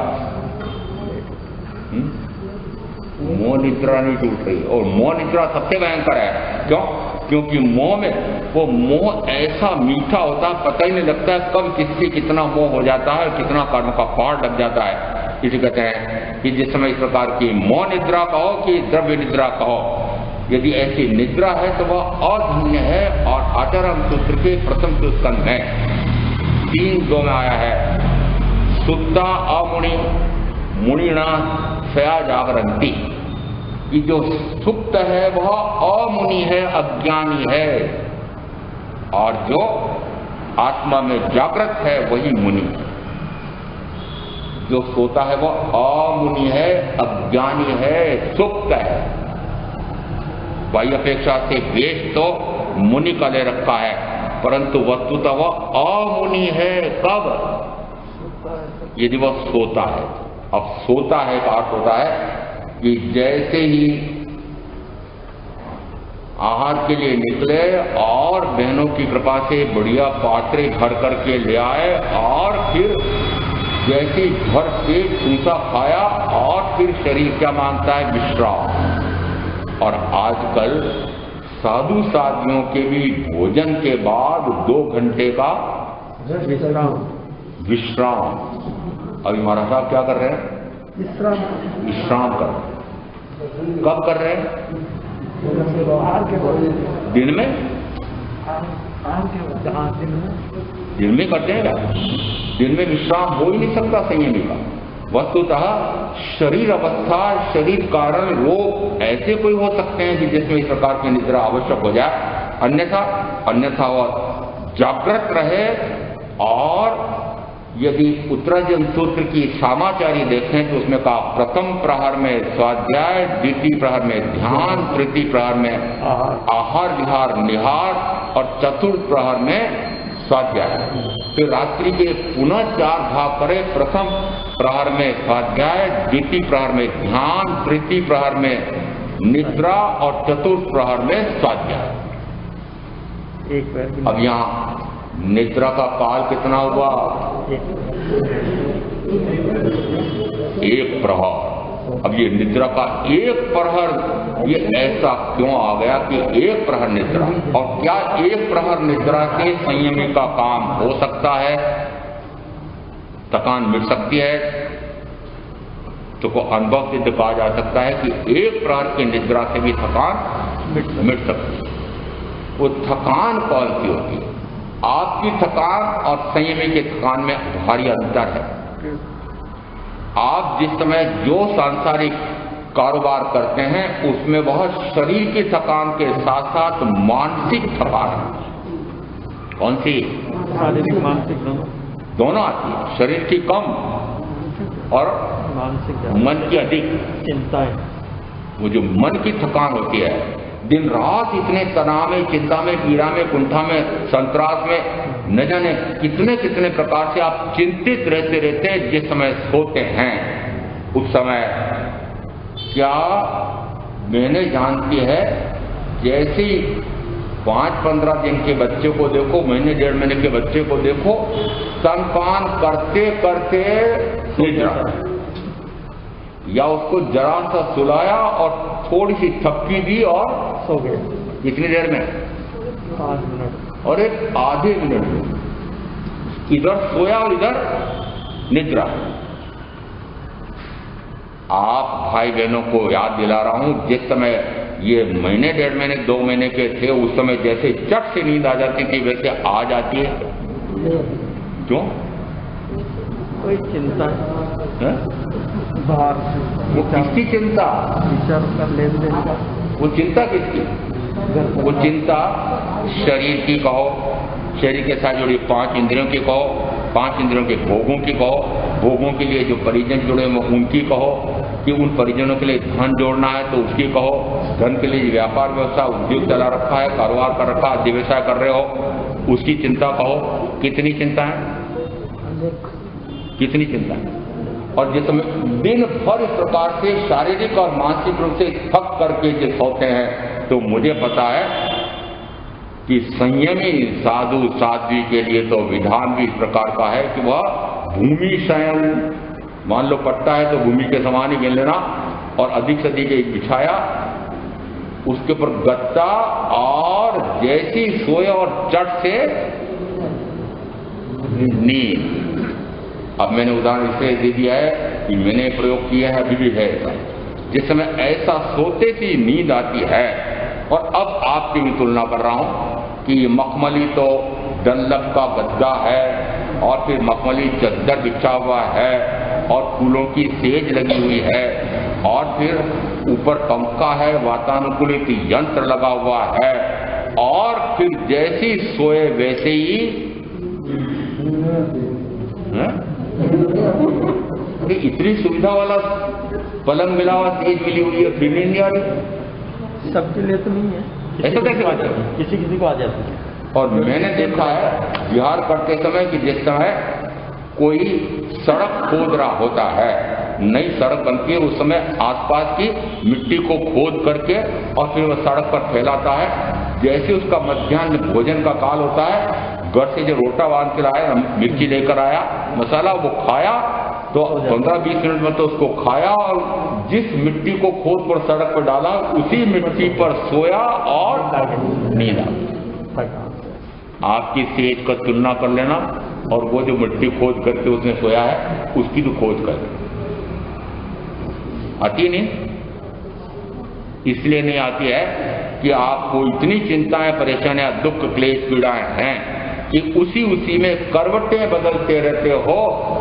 मोह निद्रा नहीं टूट रही। और मोह निद्रा सबसे भयंकर है। क्यों? क्योंकि मोह में वो मोह ऐसा मीठा होता है, पता ही नहीं लगता है कब किससे कितना मोह हो जाता है, कितना कर्म का पहाड़ लग जाता है। इसे कहते हैं कि जिस समय इस प्रकार की मोह निद्रा कहो कि द्रव्य निद्रा कहो, यदि ऐसी निद्रा है तो वह अधन्य है। और आचरण सूत्र के प्रथम स्कंध में 3:2 में आया है, सुत्ता अमुनि मुनिना सया जागरंती, कि जो सुप्त है वह अमुनि है, अज्ञानी है, और जो आत्मा में जागृत है वही मुनि। जो सोता है वह अमुनि है, अज्ञानी है, सुप्त है। बाह्य अपेक्षा से वेश तो मुनि का ले रखा है, परंतु वस्तुतः वह अमुनि है। कब? यदि वह सोता है। अब सोता है का अर्थ होता है कि जैसे ही आहार के लिए निकले और बहनों की कृपा से बढ़िया पात्रे भर करके ले आए, और फिर जैसे भर पेट ठूसा खाया, और फिर शरीर क्या मांगता है? विश्राम। और आजकल साधु साधियों के भी भोजन के बाद 2 घंटे का विश्राम। अभी महाराज साहब क्या कर रहे हैं? विश्राम कर रहे हैं। कब कर रहे हैं? दिन में? दिन में करते हैं क्या? दिन में विश्राम हो ही नहीं सकता संयमी का। वस्तुतः शरीर अवस्था, शरीर कारण रोग ऐसे कोई हो सकते हैं कि जिसमें इस प्रकार की निद्रा आवश्यक हो जाए, अन्यथा वह जागृत रहे। और यदि उत्तराजन सूत्र की सामाचारी देखें तो उसमें कहा प्रथम प्रहर में स्वाध्याय, द्वितीय प्रहर में ध्यान, तृतीय प्रहर में आहार विहार निहार, और चतुर्थ प्रहर में स्वाध्याय। फिर रात्रि के पुनः 4 भाग करें, प्रथम प्रहर में स्वाध्याय, द्वितीय प्रहर में ध्यान, तृतीय प्रहर में निद्रा, और चतुर्थ प्रहर में स्वाध्याय। अब यहाँ निद्रा का काल कितना हुआ? एक प्रहर। अब ये निद्रा का एक प्रहर, ये ऐसा क्यों आ गया कि एक प्रहर निद्रा? और क्या एक प्रहर निद्रा से संयमी का काम हो सकता है? थकान मिट सकती है? तो को अनुभव सिद्ध कहा जा सकता है कि एक प्रहर की निद्रा से भी थकान मिट सकती है। वो थकान कौन सी होती है? आपकी थकान और संयमी की थकान में भारी अंतर है। आप जिस समय जो सांसारिक कारोबार करते हैं उसमें बहुत शरीर की थकान के साथ साथ मानसिक थकान, कौन सी? शारीरिक मानसिक दोनों आती है। शरीर की कम और मानसिक मन की अधिक चिंताएं। वो जो मन की थकान होती है, दिन रात इतने तनाव में, चिंता में, पीड़ा में, कुंठा में, संतरास में, न जाने कितने कितने प्रकार से आप चिंतित रहते रहते जिस समय सोते हैं उस समय क्या मैंने जानती है, जैसे 5-15 दिन के बच्चे को देखो, महीने 1.5 महीने के बच्चे को देखो, स्तनपान करते करते निद्रा, या उसको जरा सा सुलाया और थोड़ी सी थपकी दी और सो गए। कितनी देर में? 5 मिनट और एक आधे मिनट में इधर सोया और इधर निद्रा। आप भाई बहनों को याद दिला रहा हूं, जिस समय ये महीने 1.5 महीने 2 महीने के थे उस समय जैसे चट से नींद आ जाती थी वैसे आ जाती है। क्यों? कोई चिंता है? बाहर वो किसकी चिंता? विचार का लेन देन का। वो चिंता किसकी? वो चिंता शरीर की कहो, शरीर के साथ जुड़ी 5 इंद्रियों की कहो, 5 इंद्रियों के भोगों की कहो, भोगों के लिए जो परिजन जुड़े हैं उनकी कहो, कि उन परिजनों के लिए धन जोड़ना है तो उसकी कहो, धन के लिए व्यापार व्यवसाय उद्योग चला रखा है, कारोबार कर रखा है, व्यवसाय कर रहे हो उसकी चिंता कहो। कितनी चिंता है? कितनी चिंता है? और जिस समय दिन भर इस प्रकार से शारीरिक और मानसिक रूप से थक करके जो सोते हैं तो मुझे पता है कि संयमी साधु साध्वी के लिए तो विधान भी इस प्रकार का है कि वह भूमि शयन, मान लो पट्टा है तो भूमि के समान ही गिन लेना, और अधिक से अधिक एक बिछाया, उसके ऊपर गत्ता, और जैसी सोए और चट से नींद। अब मैंने उदाहरण इसलिए दे दिया है कि मैंने प्रयोग किया है, अभी भी है ऐसा। जिस समय ऐसा सोते ही नींद आती है, और अब आपकी भी तुलना कर रहा हूं कि मखमली तो डनलप का गद्दा है, और फिर मखमली चद्दर बिछा हुआ है, और फूलों की सेज लगी हुई है, और फिर ऊपर पंखा है, वातानुकूलित यंत्र लगा हुआ है, और फिर जैसी सोए वैसे ही इतनी सुविधा वाला पलंग मिला हुआ, सेज मिली हुई है, फिर नींद आ रही। सबके लिए तो नहीं है, ऐसा कैसे आ जाता है? किसी किसी को आ जाती है। और मैंने देखा है विहार करते समय कि जिस समय कोई सड़क खोद रहा होता है, नई सड़क बनती है, उस समय आसपास की मिट्टी को खोद करके और फिर वह सड़क पर फैलाता है। जैसे उसका मध्याह्न भोजन का काल होता है, घर से जो रोटा बांध के लाया, मिर्ची लेकर आया, मसाला, वो खाया तो 15-20 मिनट में तो उसको खाया, और जिस मिट्टी को खोद कर सड़क पर डाला उसी मिट्टी पर सोया और नींद आ गई। आपकी सेज का तुलना कर लेना और वो जो मिट्टी खोद करके उसने सोया है उसकी तो खोद कर आती नहीं। इसलिए नहीं आती है कि आपको इतनी चिंताएं, परेशानियां, दुख, क्लेश, पीड़ाएं हैं कि उसी में करवटें बदलते रहते हो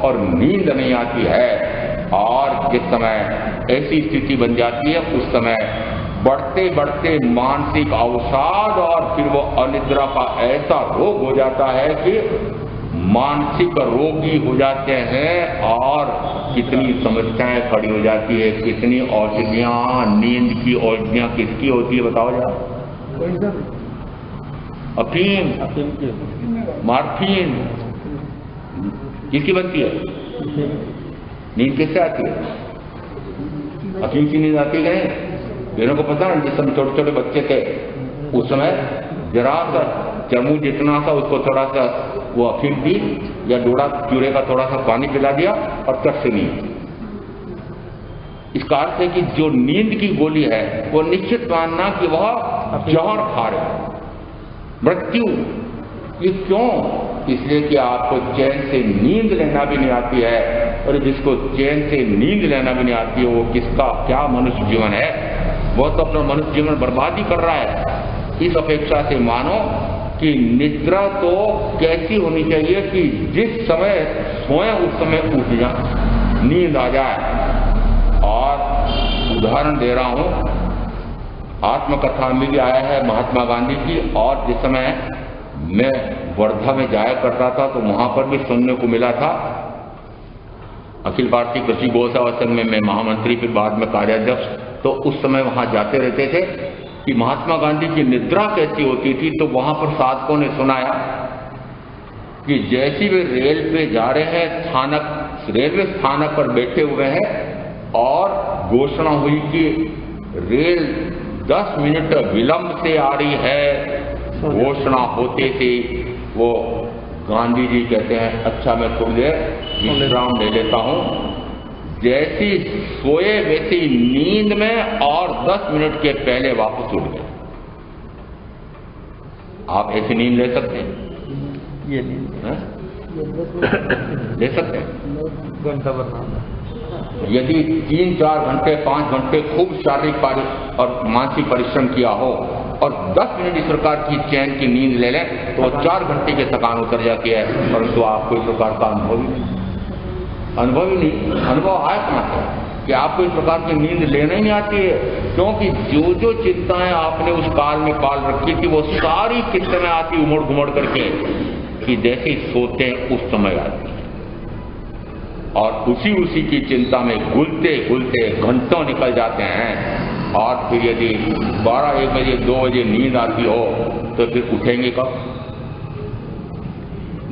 और नींद नहीं आती है। और जिस समय ऐसी स्थिति बन जाती है उस समय बढ़ते बढ़ते मानसिक अवसाद और फिर वो अनिद्रा का ऐसा रोग हो जाता है कि मानसिक रोगी हो जाते हैं, और कितनी समस्याएं खड़ी हो जाती है। कितनी औषधियां, नींद की औषधियां किसकी होती है बताओ जरा? अफीम, मार्फीन किसकी बनती है? नींद किससे आती है? अफीम की नींद आती है नहीं? मेरे को पता है जिस समय छोटे छोटे बच्चे थे उस समय जरा सा चमू जितना था उसको थोड़ा सा वो अफीम दी या डोड़ा चूरे का थोड़ा सा पानी पिला दिया और कट से नींद। इसका अर्थ है कि जो नींद की गोली है वो निश्चित मानना कि वह जहर खा रहे, मृत्यु। ये क्यों? इसलिए कि आपको चैन से नींद लेना भी नहीं आती है, और जिसको चैन से नींद लेना भी नहीं आती है वो किसका क्या मनुष्य जीवन है? वह तो अपना मनुष्य जीवन बर्बाद ही कर रहा है। इस अपेक्षा से मानो कि निद्रा तो कैसी होनी चाहिए कि जिस समय सोए उस समय उठ जाए, नींद आ जाए। और उदाहरण दे रहा हूं, आत्मकथा में भी आया है महात्मा गांधी की, और जिस समय मैं वर्धा में जाया करता था तो वहां पर भी सुनने को मिला था। अखिल भारतीय कृषि गौ सेवा संघ में मैं महामंत्री, फिर बाद में कार्याध्यक्ष, तो उस समय वहां जाते रहते थे कि महात्मा गांधी की निद्रा कैसी होती थी। तो वहां पर साधकों ने सुनाया कि जैसे वे रेल पे जा रहे हैं, स्थानक रेलवे स्थानक पर बैठे हुए हैं और घोषणा हुई कि रेल 10 मिनट विलंब से आ रही है, घोषणा होते थे वो गांधी जी कहते हैं अच्छा मैं थोड़ी देर विश्राम ले लेता हूं। जैसी सोए वैसी नींद में, और 10 मिनट के पहले वापस उठ गए। आप ऐसी नींद ले सकते हैं? ये नींद ले सकते हैं। घंटा भर यदि 3-4 घंटे 5 घंटे खूब शारीरिक और मानसिक परिश्रम किया हो और 10 मिनट इस प्रकार की चैन की नींद ले लें तो 4 घंटे की थकान उतर जाती है, परंतु आपको इस प्रकार का अनुभव ही नहीं। अनुभव आया कहां से कि आपको इस प्रकार की नींद लेना ही नहीं आती है? क्योंकि जो जो चिंताएं आपने उस काल में पाल रखी थी वो सारी किस समय आती उमड़ घुमड़ करके कि जैसे सोते हैं उस समय आती है, और उसी की चिंता में घुलते घुलते घंटों निकल जाते हैं। और फिर यदि 12-1 बजे 2 बजे नींद आती हो तो फिर उठेंगे कब?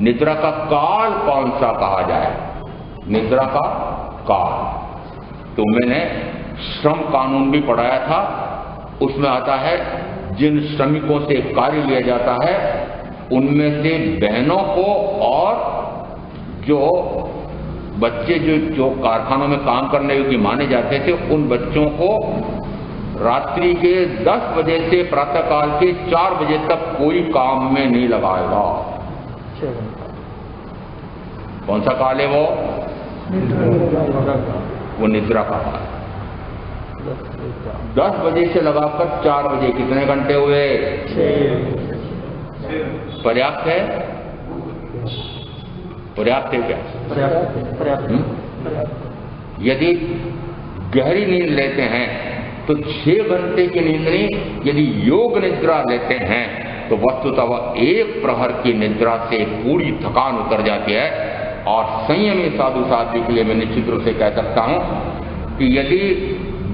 निद्रा का काल कौन सा कहा जाए? निद्रा का काल तो मैंने श्रम कानून भी पढ़ाया था, उसमें आता है जिन श्रमिकों से कार्य लिया जाता है उनमें से बहनों को और जो बच्चे जो कारखानों में काम करने योग्य माने जाते थे उन बच्चों को रात्रि के 10 बजे से प्रातःकाल के 4 बजे तक कोई काम में नहीं लगाएगा। कौन सा काल है वो? निद्रा का काल। 10 बजे से लगाकर 4 बजे कितने घंटे हुए? 6। पर्याप्त है? पर्याप्त है क्या? पर्याप्त। यदि गहरी नींद लेते हैं तो 6 घंटे की नींद नहीं, यदि योग निद्रा लेते हैं तो वस्तुतः वह 1 प्रहर की निद्रा से पूरी थकान उतर जाती है। और संयमी साधु साध्वी के लिए मैं निश्चित रूप से कह सकता हूं कि यदि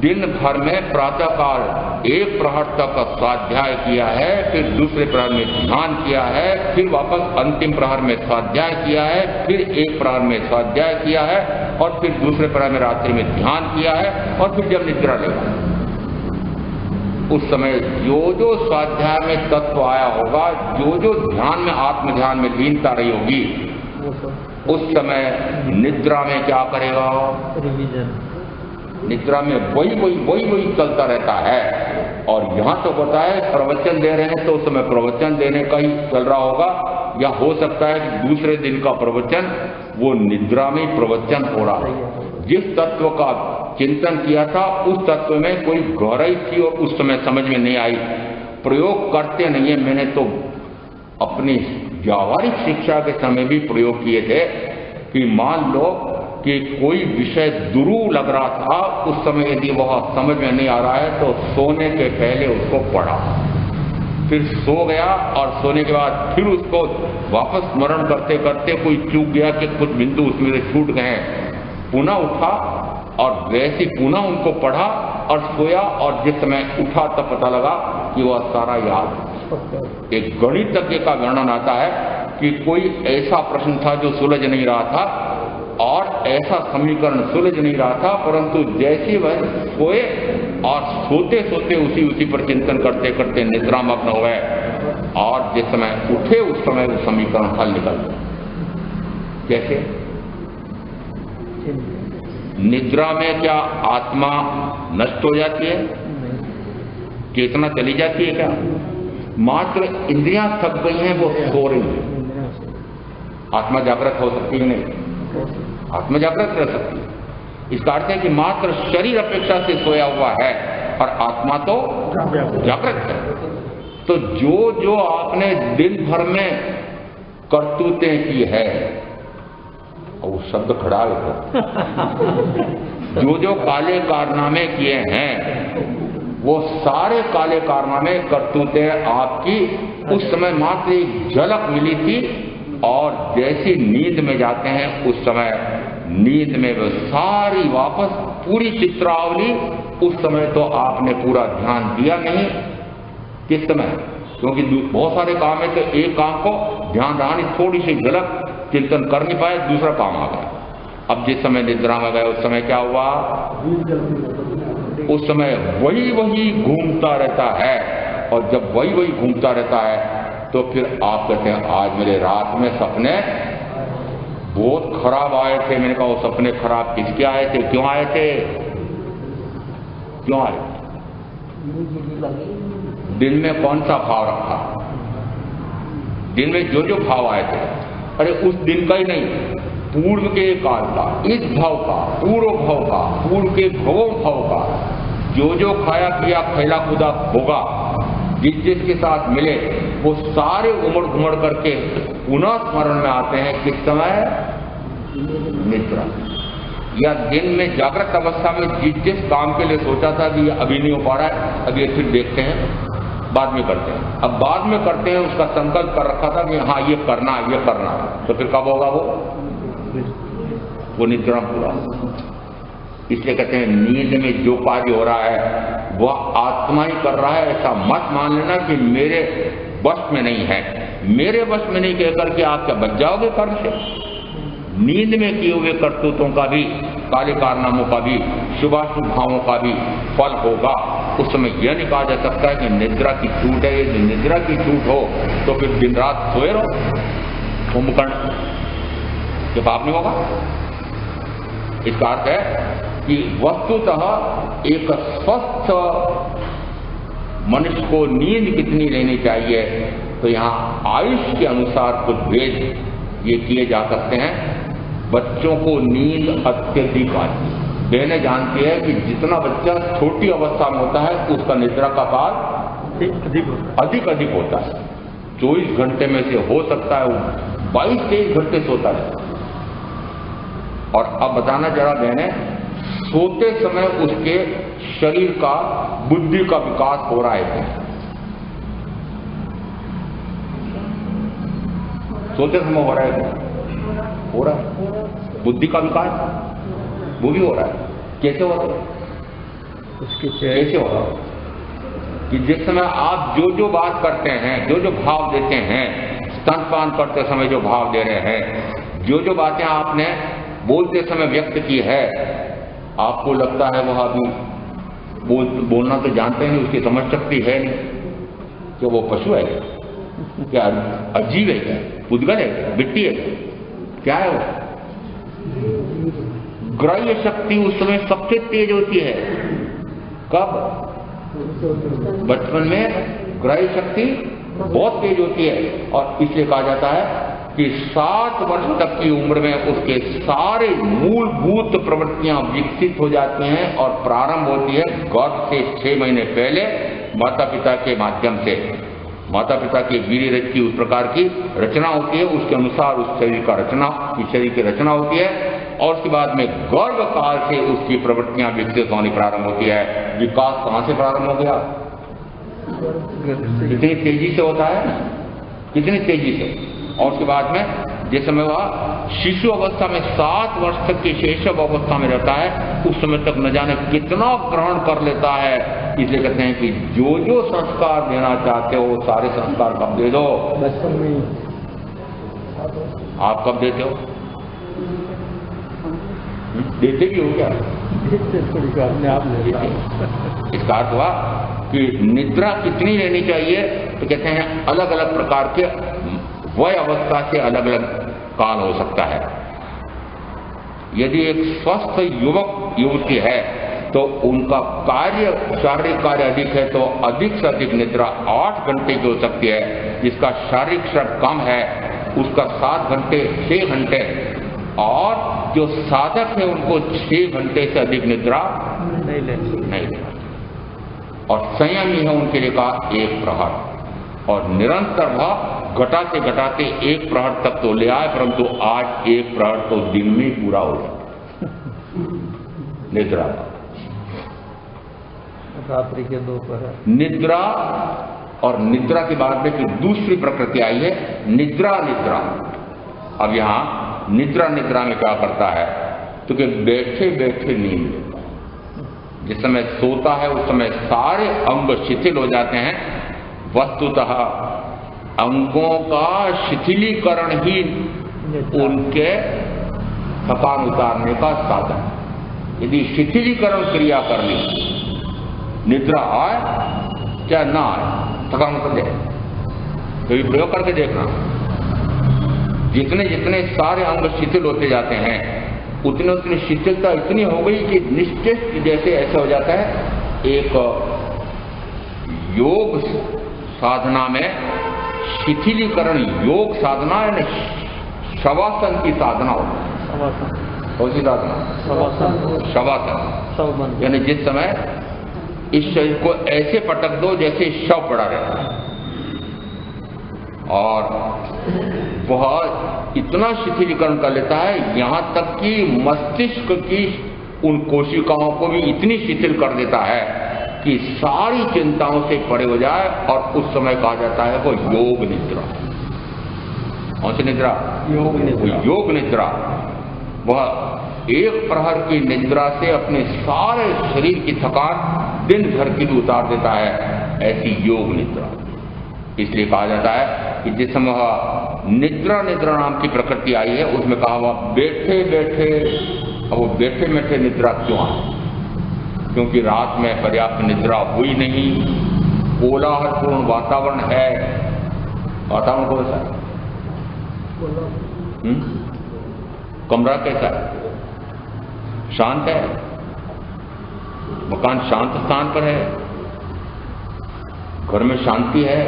दिन भर में प्रातःकाल 1 प्रहर तक स्वाध्याय किया है, फिर दूसरे प्रहर में ध्यान किया है, फिर वापस अंतिम प्रहर में स्वाध्याय किया है, फिर 1 प्रहर में स्वाध्याय किया है, और फिर दूसरे प्रहर में रात्रि में ध्यान किया है, और फिर जब निद्रा लेगा उस समय जो जो स्वाध्याय में तत्व आया होगा, जो जो ध्यान में आत्म ध्यान में लीनता रही होगी, उस समय निद्रा में क्या करेगा? रिवीजन। निद्रा में वही चलता रहता है। और यहां तो पता है प्रवचन दे रहे हैं तो उस समय प्रवचन देने का ही चल रहा होगा, या हो सकता है कि दूसरे दिन का प्रवचन वो निद्रा में प्रवचन हो रहा है। जिस तत्व का चिंतन किया था उस तत्व में कोई गहराई थी और उस समय समझ में नहीं आई। प्रयोग करते नहीं है, मैंने तो अपनी व्यावहारिक शिक्षा के समय भी प्रयोग किए थे कि मान लो कि कोई विषय दुरूह लग रहा था, उस समय यदि वह समझ में नहीं आ रहा है तो सोने के पहले उसको पढ़ा, फिर सो गया और सोने के बाद फिर उसको वापस स्मरण करते करते कोई चूक गया कि कुछ बिंदु उसमें से छूट गए, पुनः उठा और वैसे पुनः उनको पढ़ा और सोया, और जिस समय उठा तब पता लगा कि वह सारा याद। एक गणितज्ञ का वर्णन आता है कि कोई ऐसा प्रश्न था जो सुलझ नहीं रहा था और ऐसा समीकरण सुलझ नहीं रहा था, परंतु जैसे वह सोए और सोते सोते उसी पर चिंतन करते करते निद्रामग्न हो गए और जिस समय उठे उस समय वो समीकरण हल निकल गया। कैसे? निद्रा में क्या आत्मा नष्ट हो जाती है? चेतना चली जाती है क्या? मात्र इंद्रियां थक गई हैं, वो सो रही है। आत्मा जागृत हो सकती है? नहीं, आत्मा जागृत रह सकती है। इसका अर्थ है कि मात्र शरीर अपेक्षा से सोया हुआ है और आत्मा तो जागृत है। तो जो जो आपने दिन भर में करतूतें की है, वो शब्द खड़ा है, जो जो काले कारनामे किए हैं, वो सारे काले कारनामे करतूतें आपकी उस समय मात्र एक झलक मिली थी, और जैसी नींद में जाते हैं उस समय नींद में वो सारी वापस पूरी चित्रावली, उस समय तो आपने पूरा ध्यान दिया नहीं। किस समय? क्योंकि बहुत सारे काम है, तो एक काम को ध्यान रहा नहीं, थोड़ी सी झलक चिंतन कर नहीं पाए, दूसरा काम आ गया। अब जिस समय निद्रा में गए उस समय क्या हुआ? उस समय वही वही घूमता रहता है, और जब वही वही घूमता रहता है तो फिर आप कहते हैं आज मेरे रात में सपने बहुत खराब आए थे। मैंने कहा वो सपने खराब किसके आए थे, क्यों आए थे, क्यों आए? दिन में कौन सा भाव रखा? दिन में जो जो भाव आए थे, अरे उस दिन का ही नहीं, पूर्व के काल का, इस भाव का, पूर्व भाव का, पूर्व के भवों भाव का, जो जो खाया पिया खेला कूदा होगा, जिस जिसके साथ मिले, वो सारे उमड़ घुमड़ करके पुनः स्मरण में आते हैं। किस समय? निद्रा या दिन में जागृत अवस्था में जिस जिस काम के लिए सोचा था कि ये अभी नहीं हो पा रहा है, अब ये फिर देखते हैं, बाद में करते हैं। अब बाद में करते हैं, उसका संकल्प कर रखा था कि हाँ ये करना, ये करना, तो फिर कब होगा वो निद्रा पूरा। इसलिए कहते हैं नींद में जो कार्य हो रहा है वह आत्मा ही कर रहा है। ऐसा मत मान लेना कि मेरे वश में नहीं है, मेरे वश में नहीं कहकर के आप क्या बच जाओगे कर्म से? नींद में किए हुए करतूतों का भी, काले कारनामों का भी, शुभाशुभ भावों का भी फल होगा। उस समय यह नहीं कहा जा सकता है कि निद्रा की छूट है। यदि निद्रा की छूट हो तो फिर दिन रात सोए रहो, कुंभकर्ण, ये पाप नहीं होगा। इसका अर्थ है कि वस्तुतः एक स्वस्थ मनुष्य को नींद कितनी लेनी चाहिए, तो यहाँ आयुष के अनुसार कुछ भेद ये किए जा सकते हैं। बच्चों को नींद अत्यधिक आती है। बहनें जानती है कि जितना बच्चा छोटी अवस्था में होता है उसका निद्रा का काल अधिक होता है। 24 घंटे में से हो सकता है 22-23 घंटे सोता है। और अब बताना जरा बहनें, सोते समय उसके शरीर का, बुद्धि का विकास हो रहा है? सोते समय हो रहा है? हो रहा है। बुद्धि का विकास वो भी हो रहा है। कैसे हो रहा है? कैसे हो रहा है? कि जिस समय आप जो जो बात करते हैं, जो जो भाव देते हैं, स्तनपान करते समय जो भाव दे रहे हैं, जो जो बातें आपने बोलते समय व्यक्त की है, आपको लगता है वह अभी बोलना तो जानते नहीं, उसकी समझ शक्ति है नहीं। क्या वो पशु है? क्या अजीब है? क्या पुद्गल है? मिट्टी है? क्या है वो? ग्राह्य शक्ति उस समय सबसे तेज होती है। कब? बचपन में ग्राह्य शक्ति बहुत तेज होती है, और इसलिए कहा जाता है कि 7 वर्ष तक की उम्र में उसके सारे मूलभूत प्रवृत्तियां विकसित हो जाती हैं, और प्रारंभ होती है गर्भ से 6 महीने पहले माता पिता के माध्यम से। माता पिता के वीर्य रज की उस प्रकार की रचना होती है, उसके अनुसार उस शरीर की रचना होती है, और उसके बाद में गर्भ काल से उसकी प्रवृत्तियां विकसित होनी प्रारंभ होती है। विकास कहां से प्रारंभ हो गया? कितनी तेजी से होता है, कितनी तेजी से। और उसके बाद में जिस समय वह शिशु अवस्था में 7 वर्ष तक की शैशव अवस्था में रहता है, उस समय तक न जाने कितना ग्रहण कर लेता है। इसलिए कहते हैं कि जो जो संस्कार देना चाहते हो सारे संस्कार कब दे दो? बचपन में। आप कब देते हो? देते भी हो क्या? थोड़ी अपने आप इसका अर्थ हुआ कि निद्रा कितनी लेनी चाहिए, तो कहते हैं अलग अलग प्रकार के वय अवस्था से अलग अलग काल हो सकता है। यदि एक स्वस्थ युवक युवती है तो उनका शारीरिक कार्य अधिक है तो अधिक से अधिक निद्रा 8 घंटे की हो सकती है। जिसका शारीरिक श्रम कम है उसका 7 घंटे 6 घंटे, और जो साधक है उनको 6 घंटे से अधिक निद्रा नहीं लेना। और संयमी है उनके लिए कहा 1 प्रहर, और निरंतर वह घटाते घटाते 1 प्रहर तक तो ले आए, परंतु आज 1 प्रहर तो दिन में ही पूरा हो जाए निद्रा का। रात्रि के 2 प्रहर निद्रा, और निद्रा के बाद में फिर दूसरी प्रकृति आई है निद्रा। अब यहां निद्रा में क्या करता है, तो कि बैठे बैठे नींद लेता है। जिस समय सोता है उस समय सारे अंग शिथिल हो जाते हैं। वस्तुतः अंगों का शिथिलीकरण ही उनके थकान उतारने का साधन। यदि शिथिलीकरण क्रिया कर ली, निद्रा आए चाहे ना आए, थकान उतर जाए। कभी प्रयोग करके देखना, जितने जितने सारे अंग शिथिल होते जाते हैं उतने उतनी शिथिलता इतनी हो गई कि निश्चित जैसे ऐसा हो जाता है। एक योग साधना में शिथिलीकरण योग साधना है, शवासन की साधना होती है। कौन सी साधना? शवासन। यानी जिस समय इस शरीर को ऐसे पटक दो जैसे शव पड़ा रहता है, और वह इतना शिथिलीकरण कर लेता है यहां तक कि मस्तिष्क की उन कोशिकाओं को भी इतनी शिथिल कर देता है कि सारी चिंताओं से परे हो जाए, और उस समय कहा जाता है वो योग निद्रा। कौन सी निद्रा? योग निद्रा। वह 1 प्रहर की निद्रा से अपने सारे शरीर की थकान दिन भर की भी उतार देता है, ऐसी योग निद्रा। इसलिए कहा जाता है कि जिस समय निद्रा नाम की प्रकृति आई है उसमें कहा हुआ बैठे बैठे। अब वो बैठे बैठे निद्रा क्यों आई? क्योंकि रात में पर्याप्त निद्रा हुई नहीं, कोलाहलपूर्ण वातावरण है। वातावरण कौन सा है? कमरा कैसा है? शांत है, मकान शांत स्थान पर है, घर में शांति है,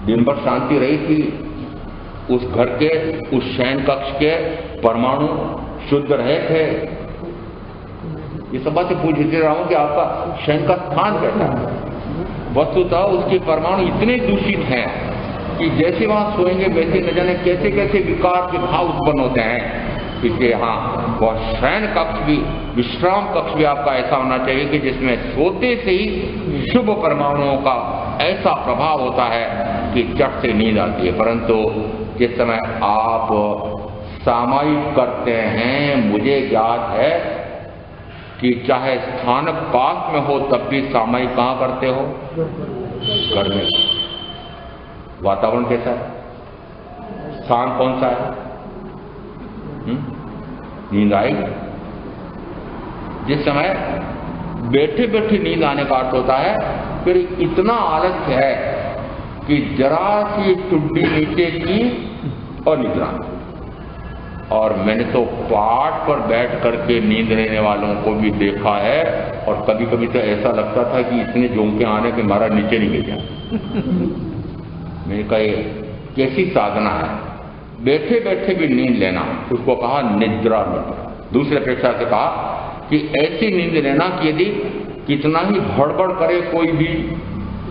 दिन भर शांति रही थी, उस घर के उस शयन कक्ष के परमाणु शुद्ध रहे थे। ये सब बातें पूछ रहा हूं कि आपका शयन का स्थान कैसा है। वस्तुतः उसके परमाणु इतने दूषित हैं कि जैसे वहां सोएंगे वैसे न जाने कैसे कैसे विकार के भाव उत्पन्न होते हैं। इसलिए यहाँ वह शयन कक्ष भी, विश्राम कक्ष भी आपका ऐसा होना चाहिए कि जिसमें सोते से ही शुभ परमाणुओं का ऐसा प्रभाव होता है कि चट से नींद आती है। परंतु जिस समय आप सामायिक करते हैं, मुझे ज्ञात है कि चाहे स्थानक पास में हो तब भी सामायिक कहाँ करते हो? घर में। वातावरण कैसा है? स्थान कौन सा है? नींद आएगी। जिस समय बैठे बैठे नींद आने का अर्थ होता है फिर इतना आलस्य है कि जरा सी चुड्डी नीचे की और निद्रा। और मैंने तो पाट पर बैठ करके नींद लेने वालों को भी देखा है, और कभी कभी तो ऐसा लगता था कि इतने झोंके आने के मारा नीचे नहीं गिर गया। मैंने कहा ये कैसी साधना है, बैठे बैठे भी नींद लेना, उसको कहा निद्रा। दूसरे अपेक्षा से कहा कि ऐसी नींद लेना कि यदि कितना ही भड़बड़ करे कोई भी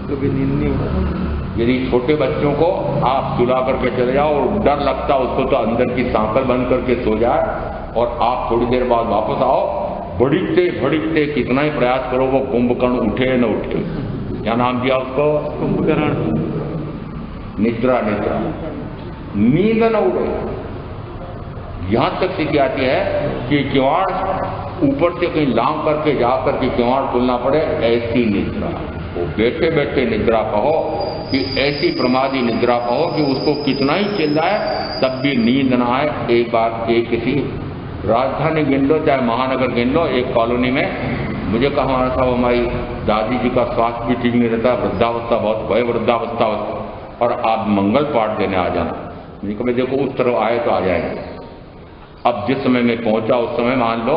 तो भी नींद नहीं होती। यदि छोटे बच्चों को आप सुला करके चले जाओ और डर लगता उसको तो अंदर की सांकल बंद करके सो जाए, और आप थोड़ी देर बाद वापस आओ, भड़कते कितना ही प्रयास करो वो कुंभकर्ण उठे न उठे। क्या नाम दिया उसको? कुंभकर्ण। निद्रा। नींद न उड़े। यहां तक स्थिति आती है कि किवाड़ ऊपर से कहीं लांग करके जा करके किवाड़ खुलना पड़े, ऐसी निद्रा। वो बैठे बैठे निद्रा कहो कि ऐसी प्रमादी निद्रा कहो कि उसको कितना ही चिल्लाए तब भी नींद ना आए। एक बार एक किसी राजधानी गिन लो चाहे महानगर गिन लो, एक कॉलोनी में मुझे कहा हमारा साहब हमारी दादी जी का स्वास्थ्य भी ठीक नहीं रहता, वृद्धावस्था बहुत भय वृद्धावस्था और आप मंगल पाठ देने आ जाना। मुझे कहा देखो उस तरफ आए तो आ जाएंगे। अब जिस समय मैं पहुंचा उस समय मान लो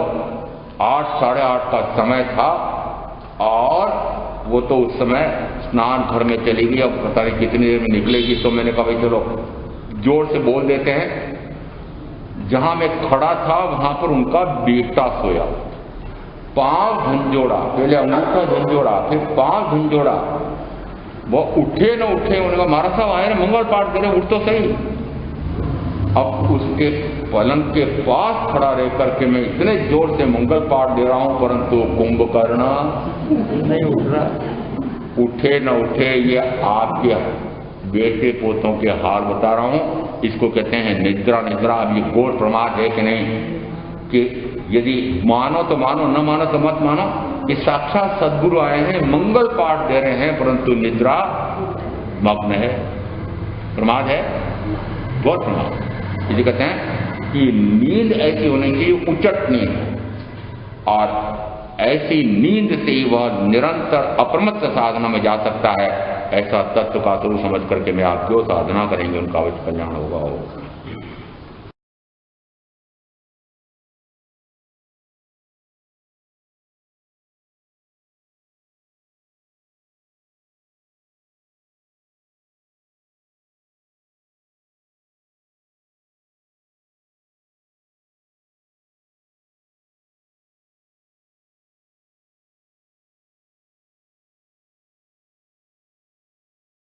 8 साढ़े 8 का समय था और वो तो उस समय स्नान घर में चली गई। अब पता नहीं कितनी देर में निकलेगी, तो मैंने कहा भाई चलो जोर से बोल देते हैं। जहां मैं खड़ा था वहां पर उनका बेटा सोया, पांव झंझोड़ा, पहले अंगूठा झंझोड़ा फिर पांव झंझोड़ा, वो उठे न उठे। उन्होंने कहा महाराज साहब आए ना मंगल पाठ करें, उठ तो सही। अब उसके पलंग के पास खड़ा रह करके मैं इतने जोर से मंगल पाठ दे रहा हूं, परंतु कुंभकर्ण नहीं उठ रहा। उठे न उठे। ये आपके बेटे पोतों के हाल बता रहा हूं। इसको कहते हैं निद्रा। निद्रा अब ये घोर प्रमाद है कि नहीं, कि यदि मानो तो मानो, न मानो तो मत मानो। ये साक्षात सद्गुरु आए हैं, मंगल पाठ दे रहे हैं, परंतु निद्रा मग्न है, प्रमाद है, बहुत प्रमाद। इसे कहते हैं कि नींद ऐसी होनी चाहिए उचट नींद, और ऐसी नींद से ही वह निरंतर अप्रमत्त साधना में जा सकता है। ऐसा तत्व का स्वरूप समझ करके मैं आप जो साधना करेंगे उनका अवश्य कल्याण होगा।